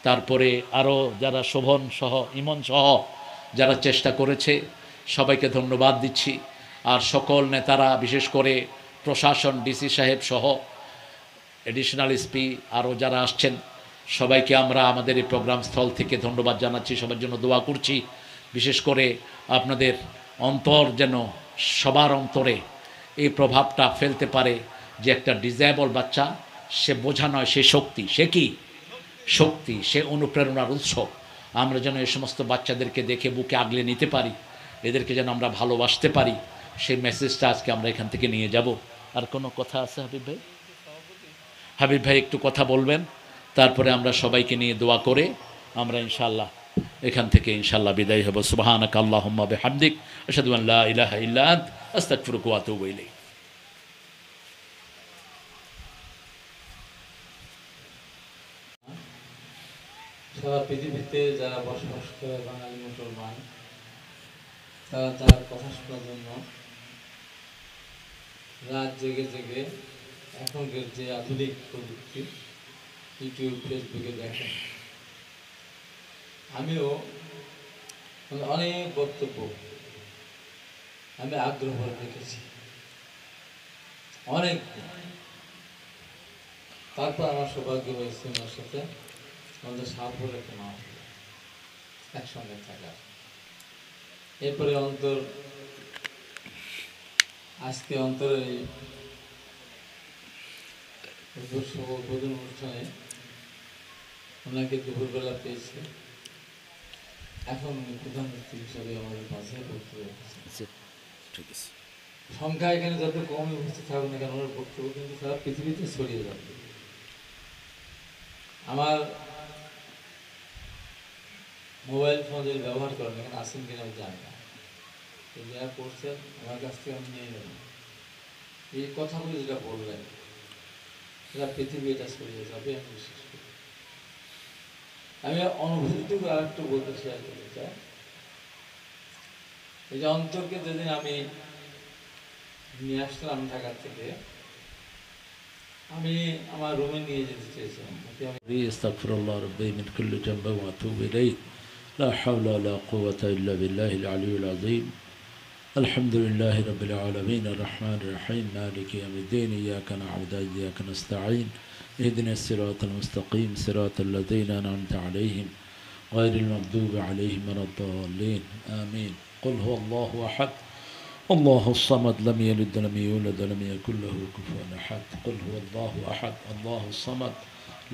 তারপরে আরও যারা শোভন সহ, ইমন সহ যারা চেষ্টা করেছে, সবাইকে ধন্যবাদ দিচ্ছি। আর সকল নেতারা, বিশেষ করে প্রশাসন, ডিসি সাহেব সহ এডিশনাল এসপি আরও যারা আসছেন, সবাইকে আমরা আমাদের এই প্রোগ্রাম স্থল থেকে ধন্যবাদ জানাচ্ছি। সবার জন্য দোয়া করছি, বিশেষ করে আপনাদের অন্তর যেন সবার অন্তরে এই প্রভাবটা ফেলতে পারে যে একটা ডিসেবল বাচ্চা সে বোঝা নয়, সে শক্তি। সে কি শক্তি, সে অনুপ্রেরণার উৎস। আমরা যেন এই সমস্ত বাচ্চাদেরকে দেখে বুকে আগলে নিতে পারি, এদেরকে যেন আমরা ভালোবাসতে পারি, সেই মেসেজটা আজকে আমরা এখান থেকে নিয়ে যাব। আর কোনো কথা আছে হাবিব ভাই? হাবিব ভাই একটু কথা বলবেন, তারপরে আমরা সবাইকে নিয়ে দোয়া করে আমরা ইনশাআল্লাহ এখান থেকে ইনশাআল্লাহ বিদায় হব। সুবহানাকা আল্লাহুম্মা বিহামদিক, আশহাদু আন লা ইলাহা ইল্লা আনতা, আস্তাগফিরুকা ওয়া আতুবু ইলাইক। সারা পৃথিবীতে যারা বসবাস করে বাঙালি মুসলমান, তারা তার কথা শোনার জন্য রাত জেগে জেগে এখনকার যে আধুনিক প্রযুক্তি ইউটিউব, ফেসবুকে দেখেন। আমিও অনেক বক্তব্য আমি আগ্রহ করে দেখেছি অনেক। তারপর আমার সৌভাগ্য হয়েছে ওনার সাথে আমাদের সাহায্যের একটা নাম একসঙ্গে থাকা। এরপরে অন্তর, আজকে অন্তরের এই উদ্বোধন অনুষ্ঠানে ওনাকে দুপুরবেলা পেয়েছে। এখন উনি প্রধান অতিথি হিসাবে আমাদের মাঝে বক্তব্য রেখেছেন। সংখ্যা এখানে যত কমই উপস্থিত থাকুক না কেন, ওনার বক্তব্য কিন্তু সারা পৃথিবীতে ছড়িয়ে যাবে। আমার মোবাইল ফোন যদি ব্যবহার করেন, এখানে আসেন কিনা আমি জানি না, যারা করছেন আমার কাছ থেকে আমি নিয়ে নেব। এই কথাগুলো যেটা বললেন সেটা পৃথিবী এটা ছড়িয়ে যাবে আমি বিশ্বাস করি। আমি অনুভূতিটুকু আর একটু বলতে শেয়ার করতে চাই। এই যে অন্তরকে যেদিন আমি নিয়ে আসলাম ঢাকা থেকে, আমি আমার রুমে নিয়ে যেতে চেয়েছিলাম। আস্তাগফিরুল্লাহ রাব্বি মিন কুল্লি যামবিন ওয়া আতুবু ইলাইহি, লা হাওলা ওয়া লা কুওয়াতা ইল্লা বিল্লাহিল আলিয়্যিল আযীম। আলহামদুলিল্লাহি রাব্বিল আলামিন আর রাহমানির রহিম মালিকি ইয়াউমিদ্দিন ইয়্যাকা না'বুদু ওয়া ইয়্যাকা নাস্তাঈন ইহদিনাস সিরাতাল মুস্তাকিম সিরাতাল লাযীনা আন'আমতা আলাইহিম গায়রিল মাগদুবি আলাইহিম ওয়ালাদ-দাল্লিন আমিন। কুল হুয়াল্লাহু আহাদ الله الصمد لم يلد ولم يولد ولم يكن له كفوا أحد. قل هو الله أحد الله الصمد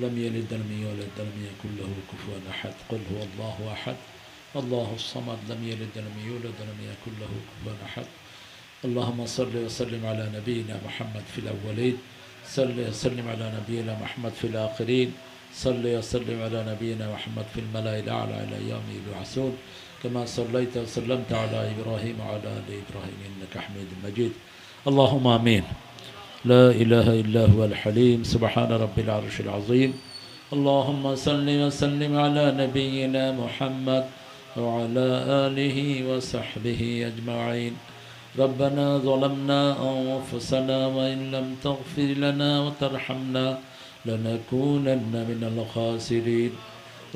لم يلد ولم يولد ولم يكن له كفوا أحد. قل هو الله أحد الله الصمد لم يلد ولم يولد ولم يكن له كفوا أحد. اللهم صل وسلم على نبينا محمد في الأولين، صل وسلم على نبينا محمد في الآخرين، صل وسلم على نبينا محمد في الملأ الأعلى إلى يوم يبعثون، كما صليت وسلمت على إبراهيم وعلى آل إبراهيم إنك حميد مجيد. اللهم آمين. لا إله إلا هو الحليم سبحان رب العرش العظيم. اللهم صل وسلم على نبينا محمد وعلى آله وصحبه أجمعين. ربنا ظلمنا أنفسنا وإن لم تغفر لنا وترحمنا لنكونن من الخاسرين.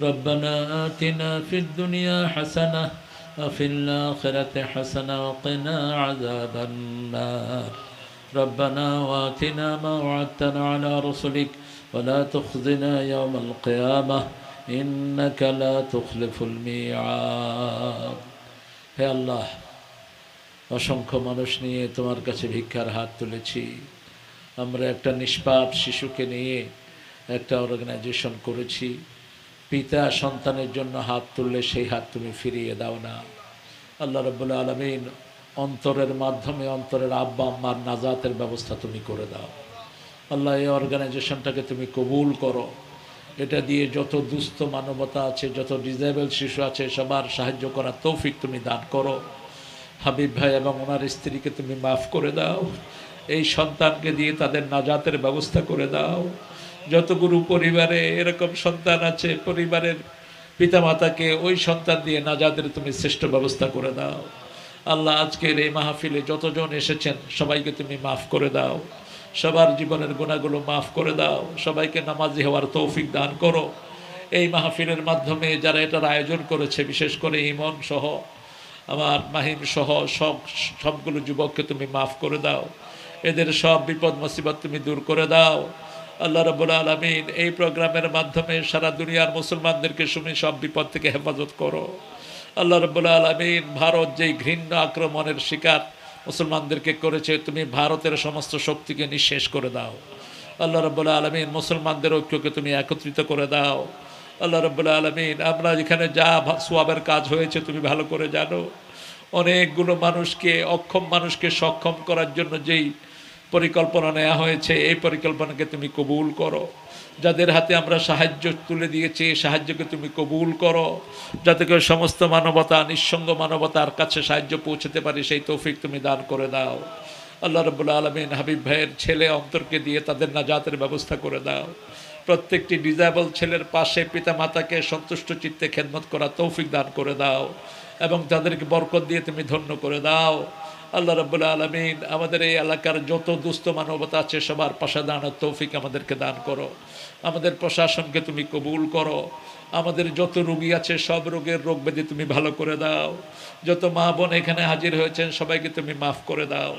ربنا آتنا في الدنيا حسنة وفي الآخرة حسنة وقنا عذاب النار. ربنا وآتنا ما وعدتنا على رسلك ولا تخزنا يوم القيامة إنك لا تخلف الميعاد. হে আল্লাহ, অসংখ্য মানুষ নিয়ে তোমার কাছে ভিক্ষার হাত তুলেছি। আমরা একটা নিষ্পাপ শিশুকে নিয়ে একটা অর্গানাইজেশন করেছি। পিতা সন্তানের জন্য হাত তুললে সেই হাত তুমি ফিরিয়ে দাও না। আল্লাহ রাব্বুল আলামিন অন্তরের মাধ্যমে অন্তরের আব্বা আম্মার নাজাতের ব্যবস্থা তুমি করে দাও। আল্লাহ এই অর্গানাইজেশনটাকে তুমি কবুল করো। এটা দিয়ে যত দুস্থ মানবতা আছে, যত ডিসেবল শিশু আছে, সবার সাহায্য করার তৌফিক তুমি দান করো। হাবিব ভাই এবং ওনার স্ত্রীকে তুমি মাফ করে দাও। এই সন্তানকে দিয়ে তাদের নাজাতের ব্যবস্থা করে দাও। যতগুলো পরিবারে এরকম সন্তান আছে, পরিবারের পিতামাতাকে ওই সন্তান দিয়ে নাজাতের তুমি শ্রেষ্ঠ ব্যবস্থা করে দাও। আল্লাহ আজকের এই মাহফিলে যতজন এসেছেন সবাইকে তুমি মাফ করে দাও। সবার জীবনের গুনাহগুলো মাফ করে দাও। সবাইকে নামাজি হওয়ার তৌফিক দান করো। এই মাহফিলের মাধ্যমে যারা এটার আয়োজন করেছে, বিশেষ করে ইমন সহ আমার মাহিম সহ সবগুলো যুবককে তুমি মাফ করে দাও। এদের সব বিপদ মুসিবত তুমি দূর করে দাও। আল্লাহ রাব্বুল আলামিন এই প্রোগ্রামের মাধ্যমে সারা দুনিয়ার মুসলমানদেরকে তুমি সব বিপদ থেকে হেফাজত করো। আল্লাহ রাব্বুল আলামিন ভারত যেই ঘৃণ্য আক্রমণের শিকার মুসলমানদেরকে করেছে, তুমি ভারতের সমস্ত শক্তিকে নিঃশেষ করে দাও। আল্লাহ রাব্বুল আলামিন মুসলমানদের ঐক্যকে তুমি একত্রিত করে দাও। আল্লাহ রাব্বুল আলামিন আমরা এখানে যা সওয়াবের কাজ হয়েছে তুমি ভালো করে জানো। অনেকগুলো মানুষকে, অক্ষম মানুষকে সক্ষম করার জন্য যেই পরিকল্পনা নেওয়া হয়েছে, এই পরিকল্পনাকে তুমি কবুল করো। যাদের হাতে আমরা সাহায্য তুলে দিয়েছি, এই সাহায্যকে তুমি কবুল করো, যাতে করে সমস্ত মানবতা, নিঃসঙ্গ মানবতার কাছে সাহায্য পৌঁছতে পারে, সেই তৌফিক তুমি দান করে দাও। আল্লাহ রাব্বুল আলামিন হাবিব ভাইয়ের ছেলে অন্তরকে দিয়ে তাদের নাজাতের ব্যবস্থা করে দাও। প্রত্যেকটি ডিসেবল ছেলের পাশে পিতা মাতাকে সন্তুষ্ট চিত্তে খেদমত করা তৌফিক দান করে দাও এবং তাদেরকে বরকত দিয়ে তুমি ধন্য করে দাও। আল্লাহ রাব্বুল আলামিন আমাদের এই এলাকার যত দুস্থ মানবতা আছে সবার পাশে দাঁড়ানোর তৌফিক আমাদেরকে দান করো। আমাদের প্রশাসনকে তুমি কবুল করো। আমাদের যত রোগী আছে সব রোগের রোগ ব্যাধি তুমি ভালো করে দাও। যত মা বোন এখানে হাজির হয়েছেন সবাইকে তুমি মাফ করে দাও।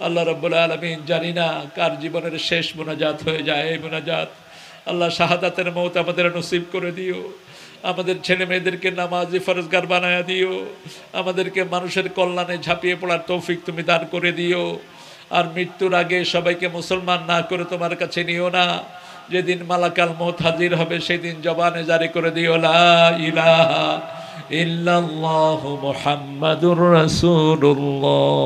আল্লাহ রাব্বুল আলামিন জানি না কার জীবনের শেষ মোনাজাত হয়ে যায়, এই মোনাজাত আল্লাহ শাহাদাতের মওত আমাদের নসিব করে দিও। আমাদের ছেলে মেয়েদেরকে নামাজি ফরজগার বানায়া দিও। আমাদেরকে মানুষের কল্যাণে ঝাঁপিয়ে পড়ার তৌফিক তুমি দান করে দিও। আর মৃত্যুর আগে সবাইকে মুসলমান না করে তোমার কাছে নিও না। যেদিন মালাকাল মওত হাজির হবে সেদিন জবানে জারি করে দিও লা ইলাহা ইল্লাল্লাহু মুহাম্মাদুর রাসূলুল্লাহ।